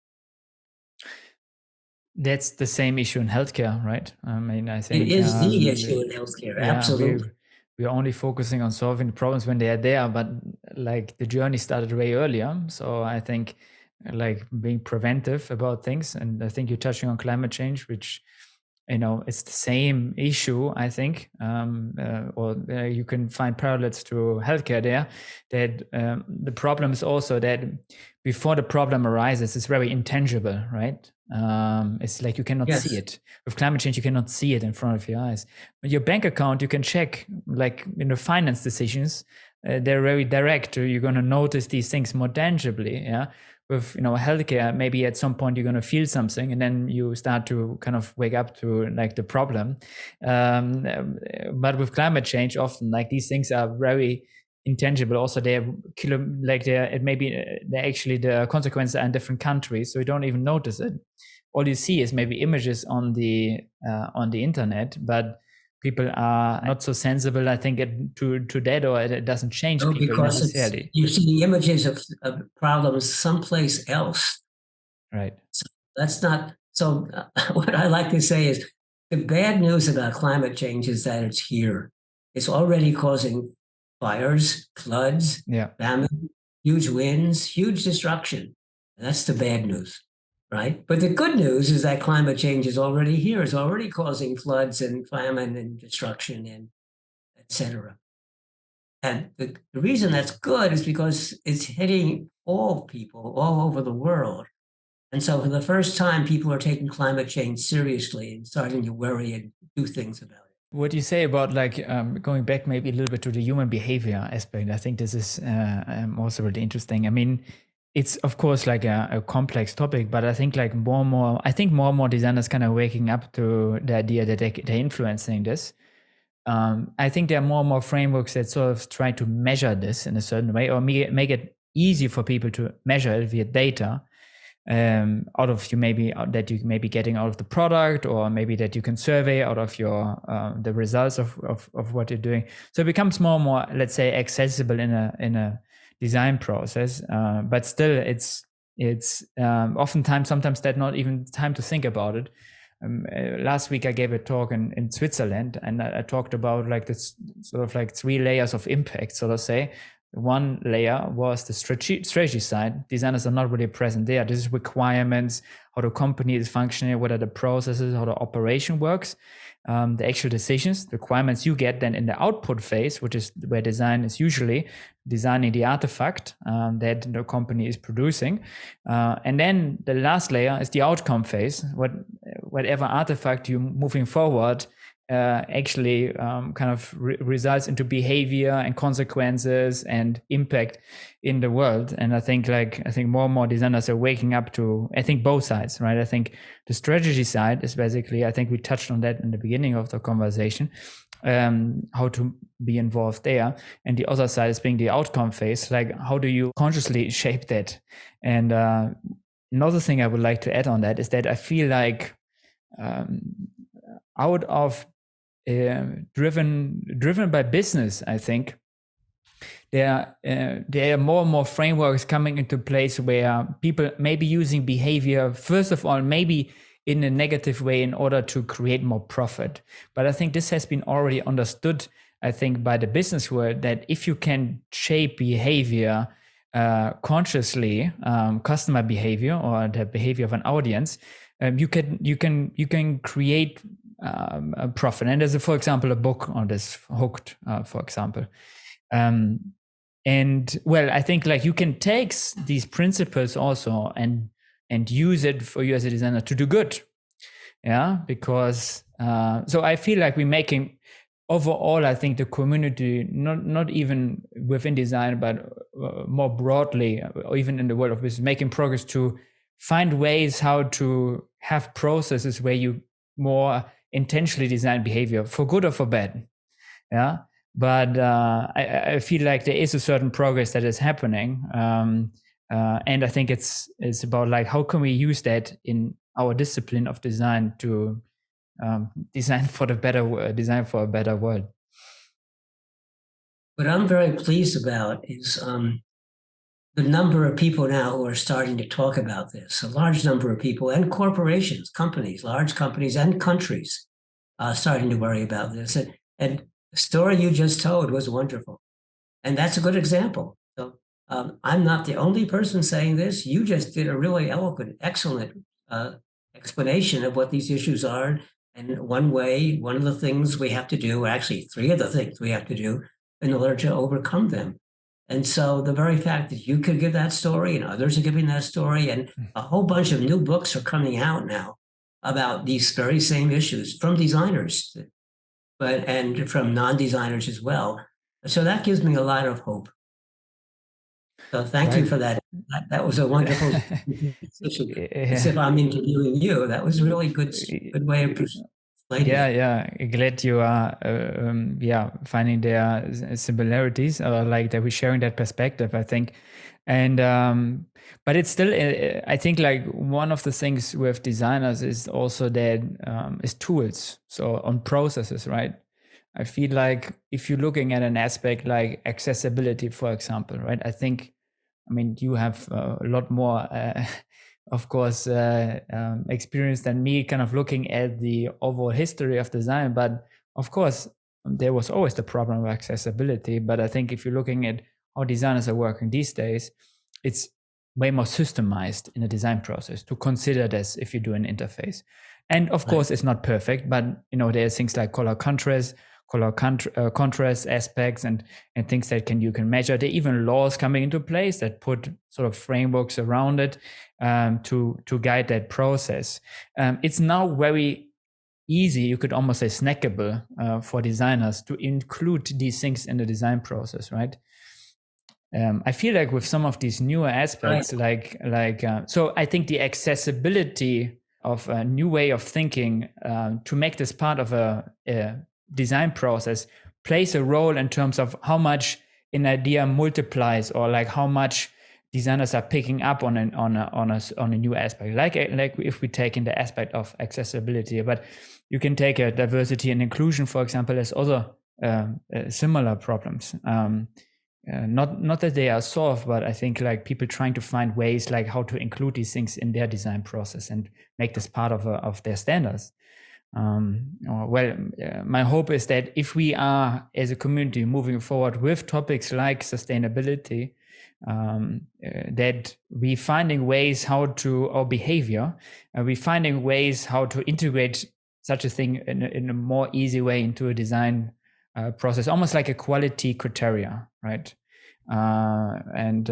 [SPEAKER 2] That's the same issue in healthcare, right? I mean, I think
[SPEAKER 1] it is the issue in healthcare. Absolutely.
[SPEAKER 2] we're only focusing on solving the problems when they are there, but like the journey started way earlier. So I think like being preventive about things, and I think you're touching on climate change, which it's the same issue, I think, or you can find parallels to healthcare there, that the problem is also that before the problem arises, it's very intangible, right? It's like you cannot see it. With climate change, you cannot see it in front of your eyes. With your bank account, you can check, like finance decisions, they're very direct. You're going to notice these things more tangibly, yeah? With healthcare, maybe at some point you're going to feel something, and then you start to kind of wake up to like the problem. But with climate change, often like these things are very intangible. Also, they're actually the consequences are in different countries, so you don't even notice it. All you see is maybe images on the internet, but people are not so sensible, I think, to that, or it doesn't change people
[SPEAKER 1] because
[SPEAKER 2] necessarily.
[SPEAKER 1] You see images of problems someplace else.
[SPEAKER 2] Right.
[SPEAKER 1] So that's not, so what I like to say is the bad news about climate change is that it's here. It's already causing fires, floods, famine, huge winds, huge destruction. And that's the bad news, right? But the good news is that climate change is already here. It's already causing floods and famine and destruction and et cetera. And the reason that's good is because it's hitting all people all over the world. And so for the first time, people are taking climate change seriously and starting to worry and do things about it.
[SPEAKER 2] What do you say about like going back maybe a little bit to the human behavior aspect? I think this is also really interesting. I mean, it's of course like a complex topic, but I think like more and more designers kind of waking up to the idea that they're influencing this. I think there are more and more frameworks that sort of try to measure this in a certain way, or make it easy for people to measure it via data. Out of that you may be getting out of the product, or maybe that you can survey out of your the results of what you're doing. So it becomes more and more, let's say, accessible in a design process. But still, it's oftentimes sometimes there's not even time to think about it. Last week I gave a talk in Switzerland, and I talked about like this sort of like 3 layers of impact, so to say. One layer was the strategy side. Designers are not really present there. This is requirements, how the company is functioning, what are the processes, how the operation works, the actual decisions, the requirements you get then in the output phase, which is where design is usually designing the artifact that the company is producing. And then the last layer is the outcome phase, whatever artifact you're moving forward actually kind of results into behavior and consequences and impact in the world. And I think more and more designers are waking up to, I think, both sides, right? I think the strategy side is basically, I think we touched on that in the beginning of the conversation, how to be involved there. And the other side is being the outcome phase, like how do you consciously shape that? And another thing I would like to add on that is that I feel like out of driven by business, I think there are more and more frameworks coming into place where people may be using behavior, first of all, maybe in a negative way in order to create more profit. But I think this has been already understood, I think, by the business world, that if you can shape behavior consciously, customer behavior or the behavior of an audience, you can create a profit. And there's, for example, a book on this, Hooked, for example. And well, I think like you can take these principles also and use it for you as a designer to do good. Yeah, because so I feel like we're making overall, I think the community, not even within design, but more broadly, or even in the world of business, making progress to find ways how to have processes where you more intentionally design behavior for good or for bad. Yeah. But I feel like there is a certain progress that is happening. And I think it's about like, how can we use that in our discipline of design to design for a better world.
[SPEAKER 1] What I'm very pleased about is the number of people now who are starting to talk about this, a large number of people and corporations, companies, large companies and countries starting to worry about this. And the story you just told was wonderful. And that's a good example. So I'm not the only person saying this. You just did a really eloquent, excellent explanation of what these issues are. And one of the things we have to do, actually, three of the things we have to do in order to overcome them. And so the very fact that you could give that story and others are giving that story, and a whole bunch of new books are coming out now about these very same issues from designers, but and from non-designers as well. So that gives me a lot of hope. So thank you
[SPEAKER 2] Right.
[SPEAKER 1] for that. That was a wonderful discussion. As if
[SPEAKER 2] Yeah.
[SPEAKER 1] I'm interviewing you. That was a really good way of explaining
[SPEAKER 2] Yeah,
[SPEAKER 1] it.
[SPEAKER 2] yeah. Glad you are, yeah, finding their similarities, or like that we're sharing that perspective, I think. And, but it's still, I think like one of the things with designers is also that, is tools. So on processes, right? I feel like if you're looking at an aspect like accessibility, for example, right? I mean, you have a lot more, of course, experience than me, kind of looking at the overall history of design. But of course, there was always the problem of accessibility. But I think if you're looking at how designers are working these days, it's way more systemized in the design process to consider this if you do an interface. And of
[SPEAKER 1] Right.
[SPEAKER 2] course, it's not perfect, but there's things like contrast aspects and things that you can measure. There are even laws coming into place that put sort of frameworks around it, to guide that process. It's now very easy, you could almost say snackable, for designers to include these things in the design process, right? I feel like with some of these newer
[SPEAKER 1] Right.
[SPEAKER 2] aspects, so I think the accessibility of a new way of thinking, to make this part of a design process plays a role in terms of how much an idea multiplies, or like how much designers are picking up on a new aspect. Like if we take in the aspect of accessibility, but you can take a diversity and inclusion, for example, as other similar problems. Not that they are solved, but I think like people trying to find ways like how to include these things in their design process and make this part of their standards. My hope is that if we are as a community moving forward with topics like sustainability, that we finding ways how to, our behavior, we finding ways how to integrate such a thing in a more easy way into a design process, almost like a quality criteria, right? And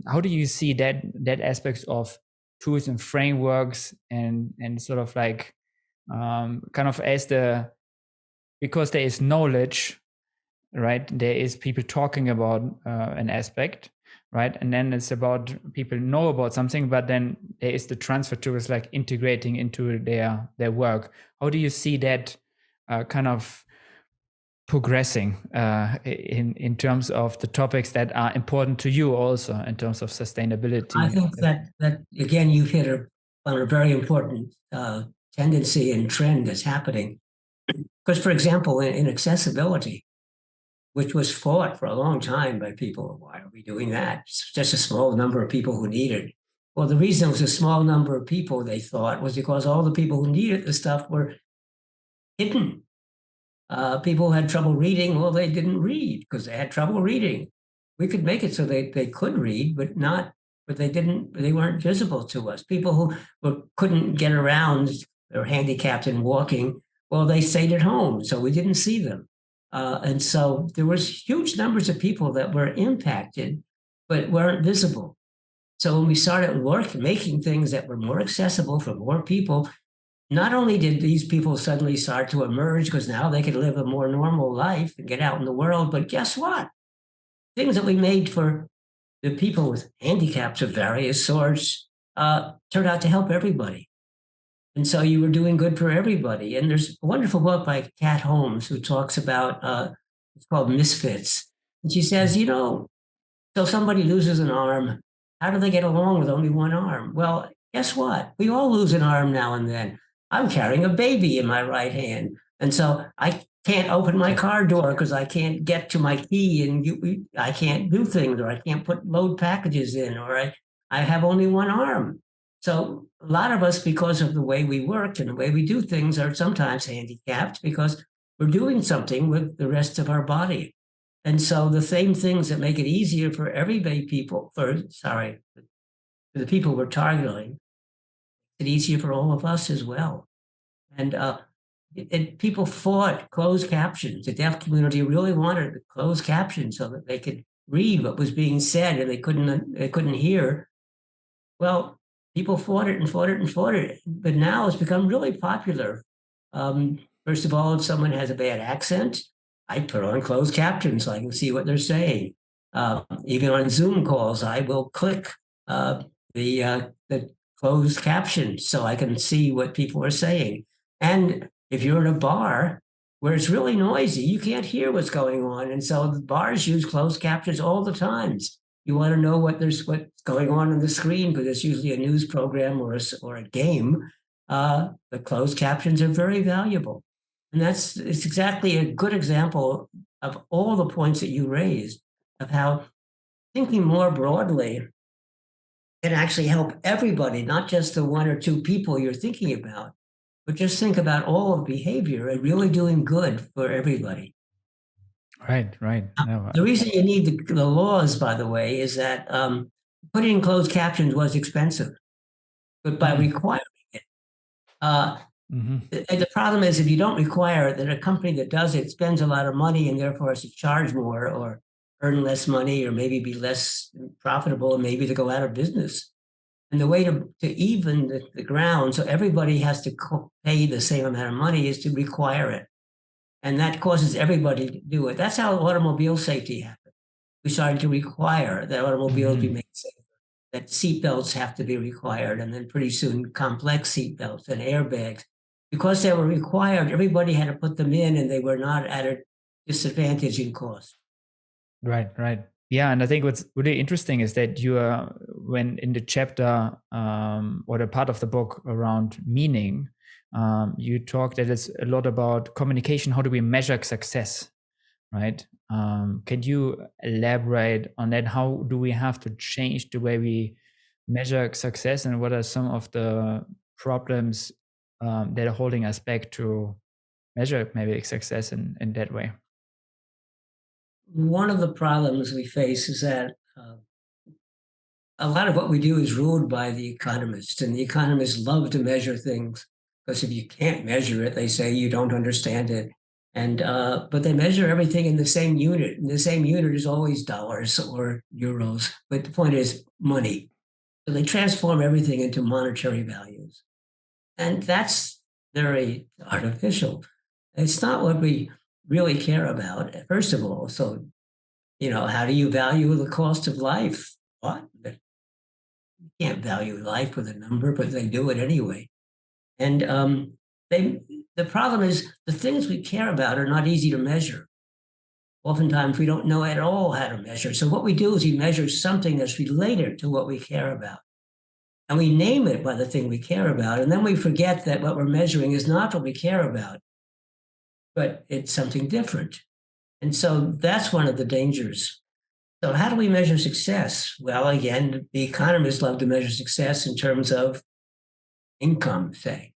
[SPEAKER 2] how do you see that aspects of tools and frameworks and sort of like kind of because there is knowledge, right? There is people talking about an aspect, right? And then it's about people know about something, but then there is the transfer to is like integrating into their work. How do you see that kind of progressing in terms of the topics that are important to you, also in terms of
[SPEAKER 1] I
[SPEAKER 2] sustainability?
[SPEAKER 1] think that again, you've hit on a very important tendency and trend that's happening. Because, for example, in accessibility, which was fought for a long time by people, why are we doing that? It's just a small number of people who need it. Well, the reason it was a small number of people, they thought, was because all the people who needed the stuff were hidden. People who had trouble reading, well, they didn't read because they had trouble reading. We could make it so they could read, but they weren't visible to us. People who couldn't get around, or handicapped in walking, well, they stayed at home, so we didn't see them. And so there was huge numbers of people that were impacted, but weren't visible. So when we started making things that were more accessible for more people, not only did these people suddenly start to emerge because now they could live a more normal life and get out in the world, but guess what? Things that we made for the people with handicaps of various sorts turned out to help everybody. And so you were doing good for everybody. And there's a wonderful book by Kat Holmes who talks about, it's called Misfits. And she says, so somebody loses an arm. How do they get along with only one arm? Well, guess what? We all lose an arm now and then. I'm carrying a baby in my right hand. And so I can't open my car door because I can't get to my key and I can't do things, or I can't load packages in, or I have only one arm. So a lot of us, because of the way we work and the way we do things, are sometimes handicapped because we're doing something with the rest of our body. And so the same things that make it easier for everyday people, for the people we're targeting, it's easier for all of us as well. And people fought closed captions. The deaf community really wanted closed captions so that they could read what was being said and they couldn't hear. Well, people fought it and fought it and fought it, but now it's become really popular. First of all, if someone has a bad accent, I put on closed captions so I can see what they're saying. Even on Zoom calls, I will click the closed caption so I can see what people are saying. And if you're in a bar where it's really noisy, you can't hear what's going on. And so the bars use closed captions all the times. You want to know what's going on the screen because it's usually a news program or a game. The closed captions are very valuable. And it's exactly a good example of all the points that you raised of how thinking more broadly can actually help everybody, not just the one or two people you're thinking about, but just think about all of behavior and really doing good for everybody.
[SPEAKER 2] Right, right. No,
[SPEAKER 1] The reason you need the laws, by the way, is that putting in closed captions was expensive, but by requiring it, uh,
[SPEAKER 2] mhm.
[SPEAKER 1] the problem is if you don't require it, then a company that does it spends a lot of money and therefore has to charge more or earn less money or maybe be less profitable and maybe to go out of business. And the way to even the ground so everybody has to pay the same amount of money is to require it. And that causes everybody to do it. That's how automobile safety happened. We started to require that automobiles be
[SPEAKER 2] Mhm.
[SPEAKER 1] made safer, that seatbelts have to be required, and then pretty soon complex seatbelts and airbags. Because they were required, everybody had to put them in and they were not at a disadvantage in cost.
[SPEAKER 2] Right, right. Yeah, and I think what's really interesting is that you are when in the chapter or the part of the book around meaning, you talk that it's a lot about communication. How do we measure success, right? Can you elaborate on that? How do we have to change the way we measure success, and what are some of the problems that are holding us back to measure maybe success in that way?
[SPEAKER 1] One of the problems we face is that a lot of what we do is ruled by the economists, and the economists love to measure things because if you can't measure it, they say you don't understand it. And but they measure everything in the same unit, and the same unit is always dollars or euros. But the point is money. So they transform everything into monetary values, and that's very artificial. It's not what we really care about, first of all. So how do you value the cost of life? What? Can't value life with a number, but they do it anyway. And they the problem is the things we care about are not easy to measure. Oftentimes we don't know at all how to measure. So what we do is we measure something that's related to what we care about. And we name it by the thing we care about. And then we forget that what we're measuring is not what we care about, but it's something different. And so that's one of the dangers. So how do we measure success? Well, again, the economists love to measure success in terms of income, say.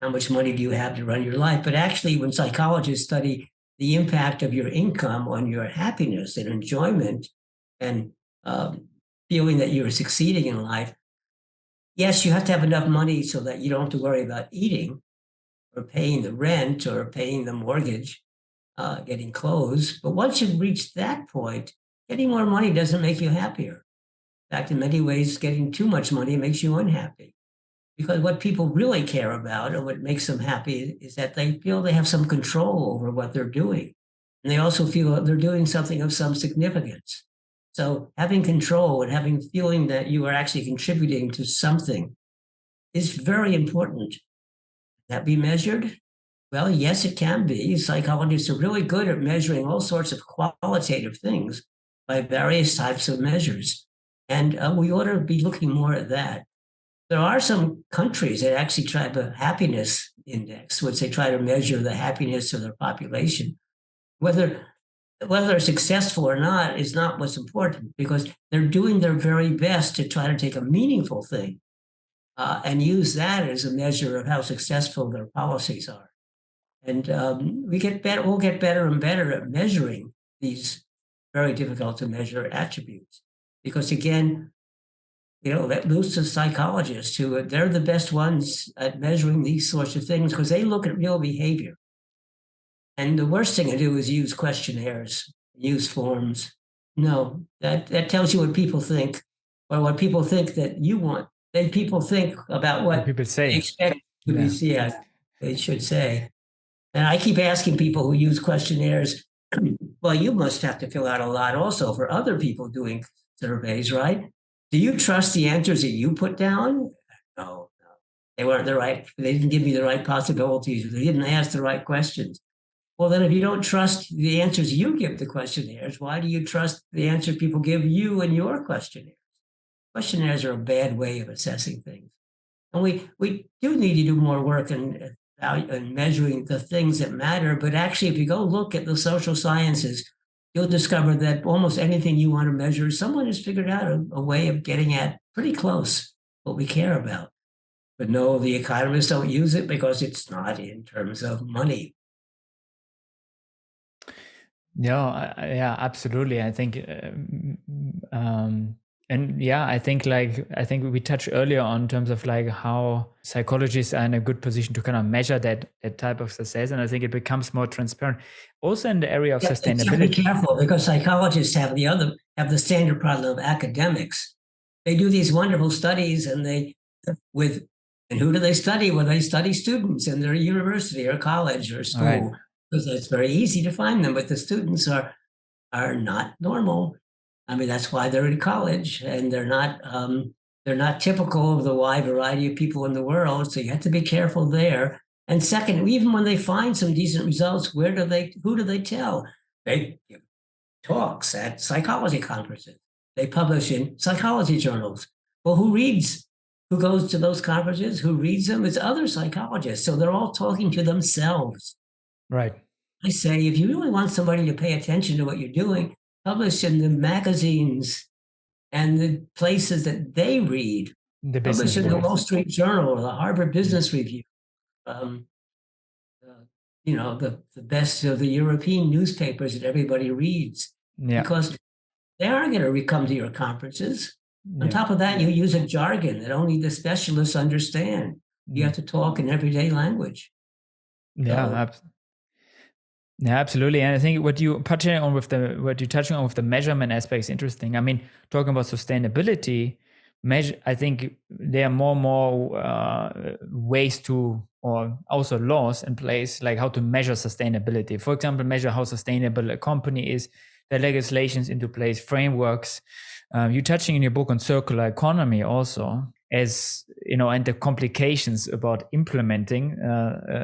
[SPEAKER 1] How much money do you have to run your life? But actually, when psychologists study the impact of your income on your happiness and enjoyment and feeling that you're succeeding in life, yes, you have to have enough money so that you don't have to worry about eating or paying the rent or paying the mortgage, getting clothes. But once you've reached that point, getting more money doesn't make you happier. In fact, in many ways, getting too much money makes you unhappy. Because what people really care about and what makes them happy is that they feel they have some control over what they're doing. And they also feel that they're doing something of some significance. So having control and having feeling that you are actually contributing to something is very important. That be measured? Well, yes, it can be. Psychologists are really good at measuring all sorts of qualitative things by various types of measures. And we ought to be looking more at that. There are some countries that actually try the happiness index, which they try to measure the happiness of their population. Whether they're successful or not is not what's important because they're doing their very best to try to take a meaningful thing and use that as a measure of how successful their policies are. And we get better. We'll get better and better at measuring these very difficult to measure attributes, because again, that moves to psychologists who they're the best ones at measuring these sorts of things because they look at real behavior. And the worst thing to do is use questionnaires, use forms. No, that tells you what people think, or what people think that you want. Then people think about
[SPEAKER 2] What
[SPEAKER 1] what
[SPEAKER 2] people
[SPEAKER 1] they
[SPEAKER 2] say.
[SPEAKER 1] expect to be.
[SPEAKER 2] Yeah.
[SPEAKER 1] Yeah, they should say. And I keep asking people who use questionnaires, well, you must have to fill out a lot also for other people doing surveys, right? Do you trust the answers that you put down? No, no. They weren't the right, they didn't give me the right possibilities. They didn't ask the right questions. Well, then if you don't trust the answers you give the questionnaires, why do you trust the answers people give you in your questionnaires? Questionnaires are a bad way of assessing things. And we do need to do more work in measuring the things that matter. But actually, if you go look at the social sciences, you'll discover that almost anything you want to measure, someone has figured out a way of getting at pretty close what we care about. But no, the economists don't use it because it's not in terms of money.
[SPEAKER 2] Yeah, absolutely. I think, and yeah, I think we touched earlier on in terms of like how psychologists are in a good position to kind of measure that type of success, and I think it becomes more transparent. Also in the area of
[SPEAKER 1] Yeah, you have to be
[SPEAKER 2] sustainability.
[SPEAKER 1] careful because psychologists have the standard problem of academics. They do these wonderful studies, and who do they study? Well, they study students in their university or college or
[SPEAKER 2] All right.
[SPEAKER 1] school, because it's very easy to find them. But the students are not normal. I mean, that's why they're in college, and they're not typical of the wide variety of people in the world. So you have to be careful there. And second, even when they find some decent results, who do they tell? They give talks at psychology conferences. They publish in psychology journals. Well, who goes to those conferences? Who reads them? It's other psychologists. So they're all talking to themselves.
[SPEAKER 2] Right.
[SPEAKER 1] I say, if you really want somebody to pay attention to what you're doing, publish in the magazines and the places that they read.
[SPEAKER 2] The
[SPEAKER 1] Publish
[SPEAKER 2] business
[SPEAKER 1] in the
[SPEAKER 2] world.
[SPEAKER 1] Wall Street Journal or the Harvard Business Review. The best of the European newspapers that everybody reads.
[SPEAKER 2] Yeah.
[SPEAKER 1] Because they aren't going to come to your conferences. On
[SPEAKER 2] Yeah.
[SPEAKER 1] top of that, you use a jargon that only the specialists understand. You have to talk in everyday language.
[SPEAKER 2] Yeah, yeah, absolutely. And I think what you're touching on with the measurement aspect is interesting. I mean, talking about sustainability, I think there are more and more ways to, or also laws in place, like how to measure sustainability. For example, measure how sustainable a company is, the legislations into place, frameworks. You're touching in your book on circular economy also, as you know, and the complications about implementing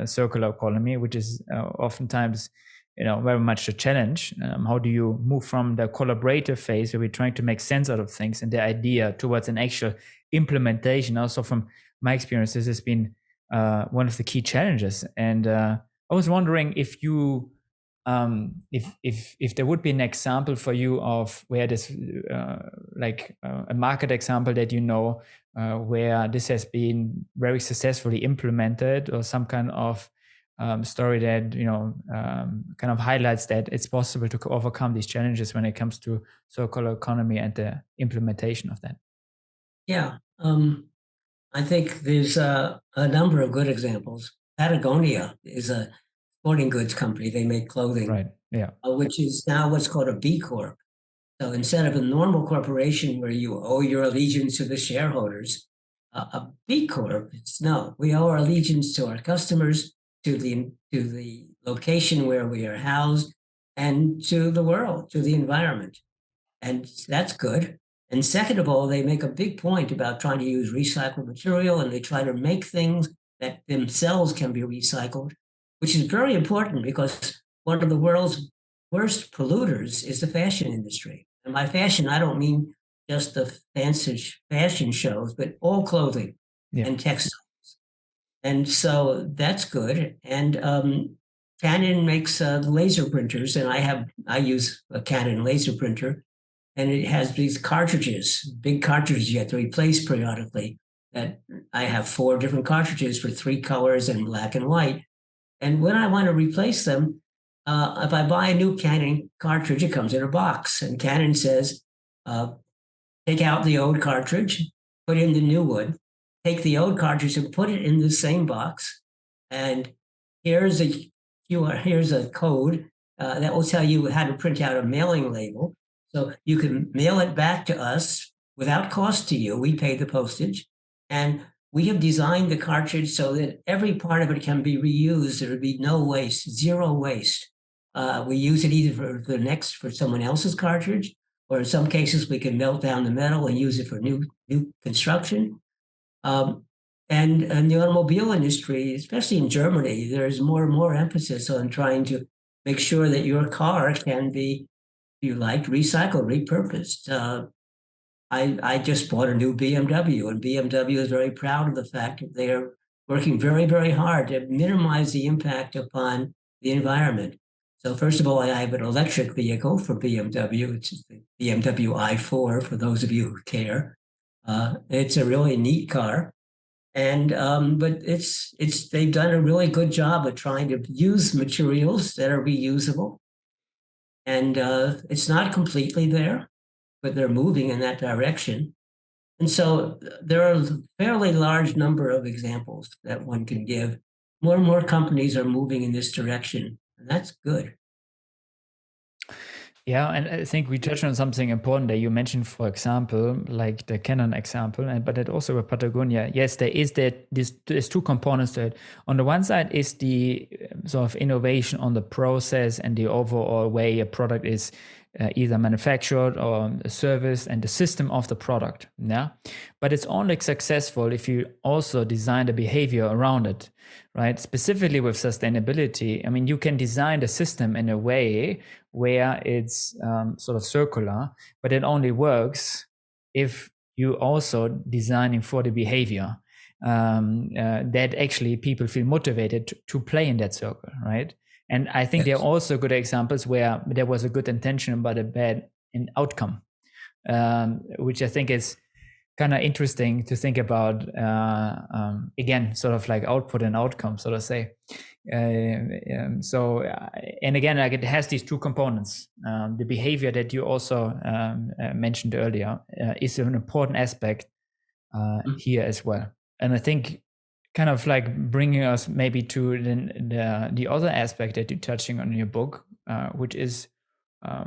[SPEAKER 2] circular economy, which is oftentimes, very much a challenge. How do you move from the collaborative phase where we're trying to make sense out of things and the idea towards an actual implementation? Also, from my experience, this has been one of the key challenges. And I was wondering if you, if there would be an example for you of where this, a market example that where this has been very successfully implemented, or some kind of story that kind of highlights that it's possible to overcome these challenges when it comes to circular economy and the implementation of that.
[SPEAKER 1] Yeah, I think there's a number of good examples. Patagonia is a sporting goods company. They make clothing,
[SPEAKER 2] right? Yeah,
[SPEAKER 1] which is now what's called a B Corp. So instead of a normal corporation where you owe your allegiance to the shareholders, a B Corp, we owe our allegiance to our customers, to the location where we are housed, and to the world, to the environment. And that's good. And second of all, they make a big point about trying to use recycled material, and they try to make things that themselves can be recycled, which is very important because one of the world's worst polluters is the fashion industry. And by fashion, I don't mean just the fancy fashion shows, but all clothing and textiles. And so that's good. And Canon makes laser printers, and I use a Canon laser printer, and it has these cartridges, big cartridges you have to replace periodically. That I have 4 different cartridges for 3 colors and black and white. And when I want to replace them, if I buy a new Canon cartridge, it comes in a box, and Canon says, uh, take out the old cartridge, put in the new one, take the old cartridge and put it in the same box. And here's a here's a code that will tell you how to print out a mailing label. So you can mail it back to us without cost to you. We pay the postage. And we have designed the cartridge so that every part of it can be reused. There would be no waste, zero waste. We use it either for someone else's cartridge, or in some cases we can melt down the metal and use it for new construction. Um, and the automobile industry, especially in Germany, there's more and more emphasis on trying to make sure that your car can be, if you like, recycled, repurposed. I just bought a new BMW, and BMW is very proud of the fact that they are working very, very hard to minimize the impact upon the environment. So first of all, I have an electric vehicle for BMW. It's the BMW i4 for those of you who care. It's a really neat car, and but it's they've done a really good job of trying to use materials that are reusable, and it's not completely there, but they're moving in that direction. And so there are a fairly large number of examples that one can give. More and more companies are moving in this direction, and that's good.
[SPEAKER 2] Yeah, and I think we touched on something important that you mentioned, for example, like the Canon example, but that also with Patagonia. Yes, there's two components to it. On the one side is the sort of innovation on the process and the overall way a product is either manufactured or serviced, and the system of the product. Yeah, but it's only successful if you also design the behavior around it, right? Specifically with sustainability, I mean, you can design the system in a way where it's sort of circular, but it only works if you also designing for the behavior that actually people feel motivated to play in that circle, right? And I think there are also good examples where there was a good intention but a bad outcome, which I think is kind of interesting to think about. Again, sort of like output and outcome, so to say. And again, like it has these two components. The behavior that you also mentioned earlier is an important aspect here as well. And I think kind of like bringing us maybe to the other aspect that you're touching on in your book, which is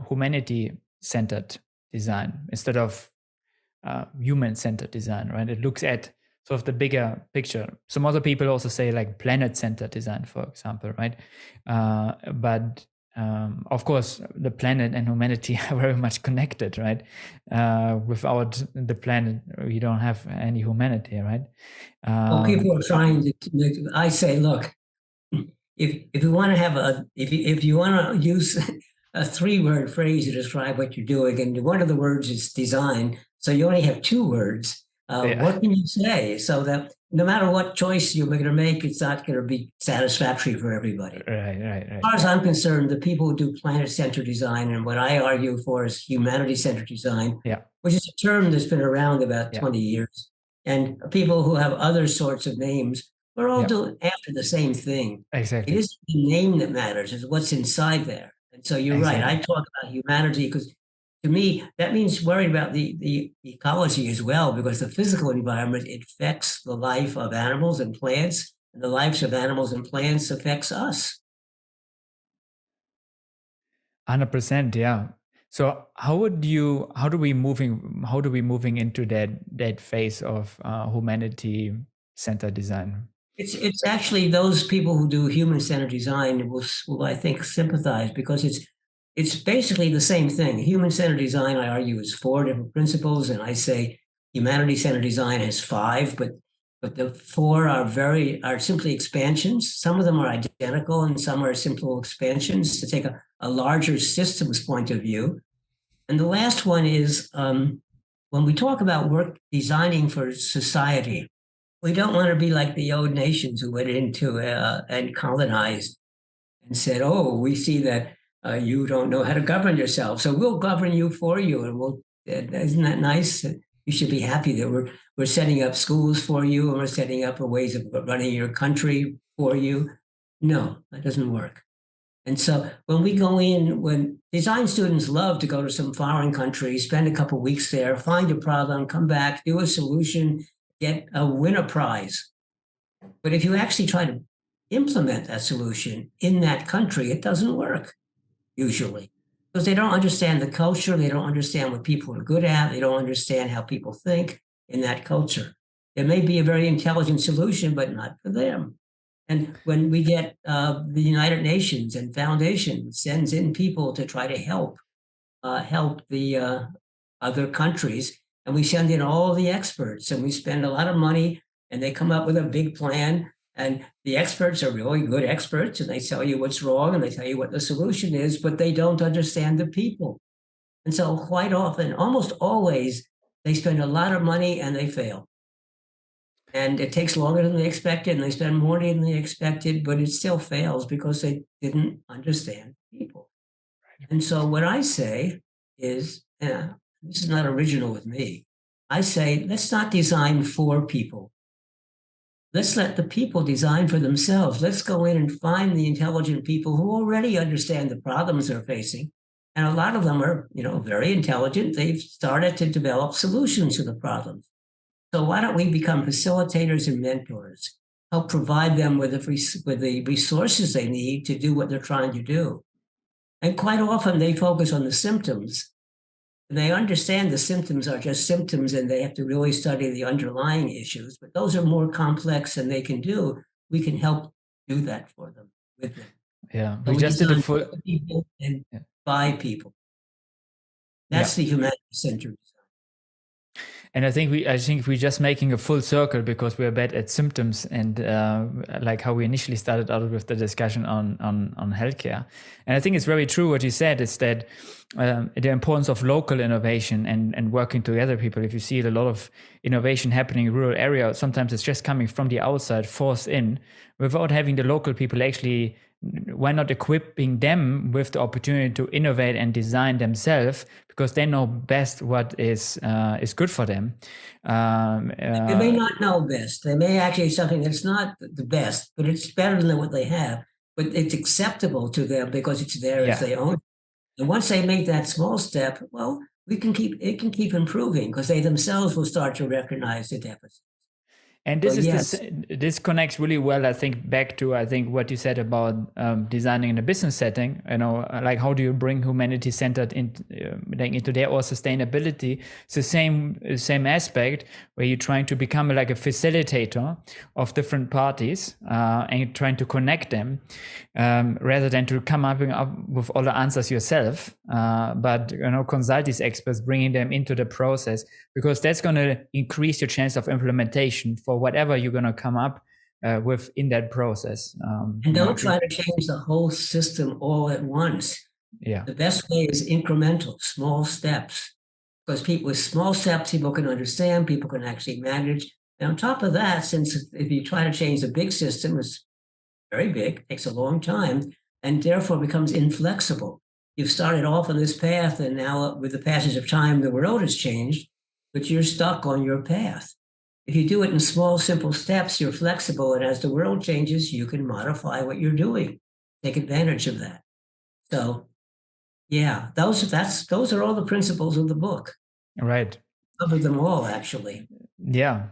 [SPEAKER 2] humanity-centered design instead of human-centered design, right? It looks at sort of the bigger picture. Some other people also say like planet-centered design, for example, right? But of course, the planet and humanity are very much connected, right? Without the planet, we don't have any humanity, right?
[SPEAKER 1] Well, people are trying to. I say, look, if you want to have if you want to use a 3-word phrase to describe what you're doing, and one of the words is design, so you only have 2 words. What can you say so that no matter what choice you're going to make, it's not going to be satisfactory for everybody?
[SPEAKER 2] Right.
[SPEAKER 1] As far as I'm concerned, the people who do planet-centered design, and what I argue for is humanity-centered design, which is a term that's been around about 20 years, and people who have other sorts of names, we're all doing after the same thing.
[SPEAKER 2] Exactly.
[SPEAKER 1] It isn't the name that matters, it's what's inside there. And so you're right. I talk about humanity because to me, that means worrying about the ecology as well, because the physical environment affects the life of animals and plants, and the lives of animals and plants affects us.
[SPEAKER 2] 100%, yeah. So how do we moving into that phase of humanity-centered design?
[SPEAKER 1] It's actually those people who do human-centered design will I think sympathize, because it's basically the same thing. Human-centered design, I argue, is 4 different principles, and I say humanity-centered design has 5, but the 4 are simply expansions. Some of them are identical, and some are simple expansions to take a larger systems point of view. And the last one is when we talk about work designing for society, we don't want to be like the old nations who went into and colonized and said, "Oh, we see that you don't know how to govern yourself, so we'll govern you for you." And isn't that nice? You should be happy that we're setting up schools for you, and we're setting up ways of running your country for you. No, that doesn't work. And so when we go in, when design students love to go to some foreign country, spend a couple of weeks there, find a problem, come back, do a solution, win a prize. But if you actually try to implement that solution in that country, it doesn't work usually because they don't understand the culture. They don't understand what people are good at. They don't understand how people think in that culture. It may be a very intelligent solution, but not for them. And when we get the United Nations and foundation sends in people to try to help the other countries, and we send in all the experts, and we spend a lot of money, and they come up with a big plan, and the experts are really good experts, and they tell you what's wrong, and they tell you what the solution is, but they don't understand the people. And so quite often, almost always, they spend a lot of money and they fail. And it takes longer than they expected, and they spend more money than they expected, but it still fails because they didn't understand people. And so what I say is, this is not original with me. I say, let's not design for people. Let's let the people design for themselves. Let's go in and find the intelligent people who already understand the problems they're facing. And a lot of them are, very intelligent. They've started to develop solutions to the problems. So why don't we become facilitators and mentors, help provide them with the resources they need to do what they're trying to do? And quite often they focus on the symptoms. They understand the symptoms are just symptoms and they have to really study the underlying issues, but those are more complex than they can do. We can help do that for them, with them.
[SPEAKER 2] Yeah,
[SPEAKER 1] So
[SPEAKER 2] we just did a
[SPEAKER 1] design
[SPEAKER 2] full.
[SPEAKER 1] for people and
[SPEAKER 2] Yeah.
[SPEAKER 1] by people.
[SPEAKER 2] Yeah.
[SPEAKER 1] That's the humanity-centered design.
[SPEAKER 2] And I think we're just making a full circle because we're bad at symptoms and like how we initially started out with the discussion on healthcare. And I think it's very true what you said is that the importance of local innovation and working together people. If you see a lot of innovation happening in rural areas, sometimes it's just coming from the outside, forced in, without having the local people actually. Why not equipping them with the opportunity to innovate and design themselves because they know best what is good for them.
[SPEAKER 1] They may not know best. They may actually something that's not the best, but it's better than what they have. But it's acceptable to them because it's theirs. They own it. And once they make that small step, well, it can keep improving because they themselves will start to recognize the deficit.
[SPEAKER 2] And this connects really well, I think, back to what you said about designing in a business setting. Like how do you bring humanity centered into there or sustainability? It's the same aspect where you're trying to become like a facilitator of different parties and you're trying to connect them rather than to come up with all the answers yourself. But consult these experts, bringing them into the process because that's going to increase your chance of implementation for whatever you're going to come up with in that process.
[SPEAKER 1] And don't try to change the whole system all at once.
[SPEAKER 2] Yeah.
[SPEAKER 1] The best way is incremental, small steps. Because with small steps, people can understand, people can actually manage. And on top of that, since if you try to change the big system, it's very big, takes a long time, and therefore becomes inflexible. You've started off on this path, and now with the passage of time, the world has changed, but you're stuck on your path. If you do it in small, simple steps, you're flexible. And as the world changes, you can modify what you're doing, take advantage of that. So, yeah, those are all the principles of the book.
[SPEAKER 2] Right.
[SPEAKER 1] Cover them all, actually.
[SPEAKER 2] Yeah.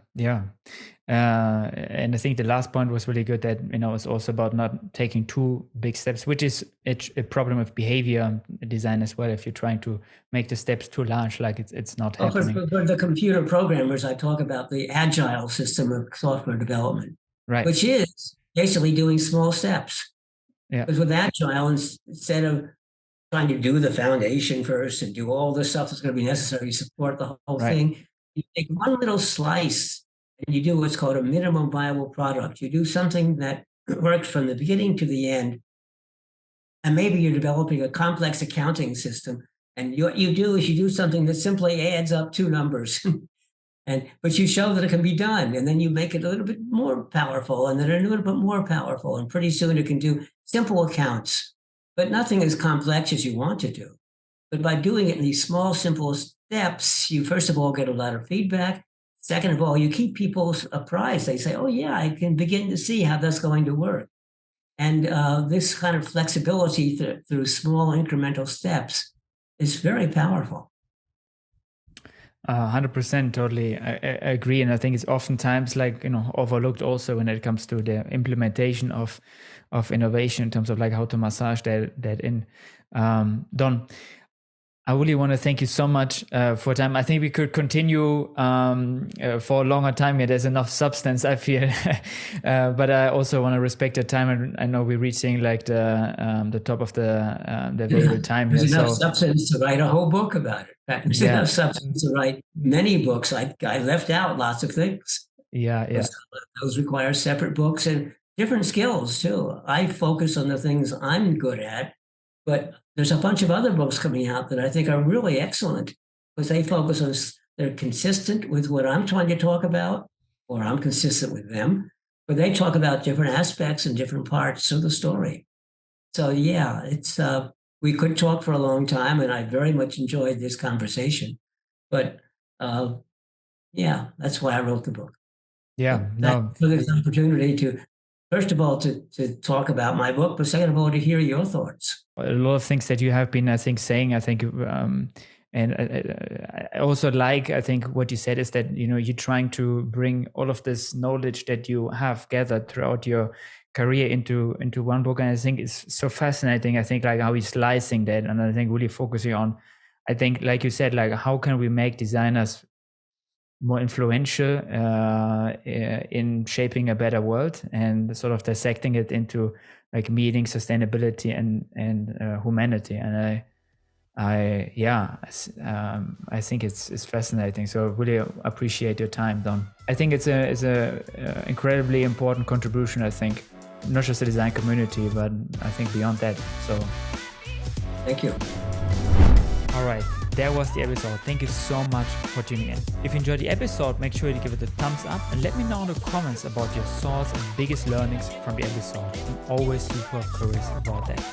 [SPEAKER 2] And I think the last point was really good that, it's also about not taking too big steps, which is a problem of behavior design as well. If you're trying to make the steps too large, like it's not happening.
[SPEAKER 1] For the computer programmers, I talk about the agile system of software development,
[SPEAKER 2] right?
[SPEAKER 1] Which is basically doing small steps.
[SPEAKER 2] Yeah.
[SPEAKER 1] Because with agile, instead of trying to do the foundation first and do all the stuff that's going to be necessary to support the whole thing, you take one little slice and you do what's called a minimum viable product. You do something that works from the beginning to the end. And maybe you're developing a complex accounting system. And what you do is you do something that simply adds up two numbers. But you show that it can be done. And then you make it a little bit more powerful and then a little bit more powerful. And pretty soon it can do simple accounts, but nothing as complex as you want to do. But by doing it in these small, simple steps, you first of all get a lot of feedback. Second of all, you keep people apprised. They say, oh, yeah, I can begin to see how that's going to work. And this kind of flexibility through small incremental steps is very powerful.
[SPEAKER 2] 100% totally. I agree. And I think it's oftentimes like, overlooked also when it comes to the implementation of innovation in terms of like how to massage that in. Don, I really want to thank you so much for time. I think we could continue for a longer time here. There's enough substance, I feel. But I also want to respect your time. And I know we're reaching like the top of the available time here.
[SPEAKER 1] There's enough substance to write a whole book about it. There's enough substance to write many books. I left out lots of things.
[SPEAKER 2] Yeah.
[SPEAKER 1] Those require separate books and different skills too. I focus on the things I'm good at, but there's a bunch of other books coming out that I think are really excellent because they focus on, they're consistent with what I'm trying to talk about, or I'm consistent with them, but they talk about different aspects and different parts of the story. So yeah, it's, we could talk for a long time and I very much enjoyed this conversation, but yeah, that's why I wrote the book.
[SPEAKER 2] Yeah.
[SPEAKER 1] For this opportunity to, first of all, to talk about my book, but second of all, to hear your thoughts.
[SPEAKER 2] A lot of things that you have been, I think, saying, I think, and I also like, I think what you said is that, you're trying to bring all of this knowledge that you have gathered throughout your career into one book. And I think it's so fascinating. I think like how he's slicing that. And I think really focusing on, I think, like you said, like how can we make designers more influential in shaping a better world, and sort of dissecting it into like meeting sustainability and humanity. And I think it's fascinating. So I really appreciate your time, Don. I think it's a incredibly important contribution. I think not just the design community, but I think beyond that. So
[SPEAKER 1] thank you.
[SPEAKER 2] All right, there was the episode. Thank you so much for tuning in. If you enjoyed the episode, make sure to give it a thumbs up and let me know in the comments about your thoughts and biggest learnings from the episode. I'm always super curious about that.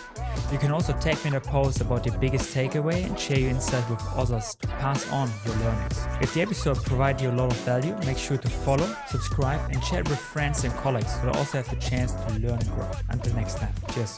[SPEAKER 2] You can also tag me in a post about your biggest takeaway and share your insights with others to pass on your learnings. If the episode provided you a lot of value, make sure to follow, subscribe, and share it with friends and colleagues so they also have the chance to learn and grow. Until next time, cheers.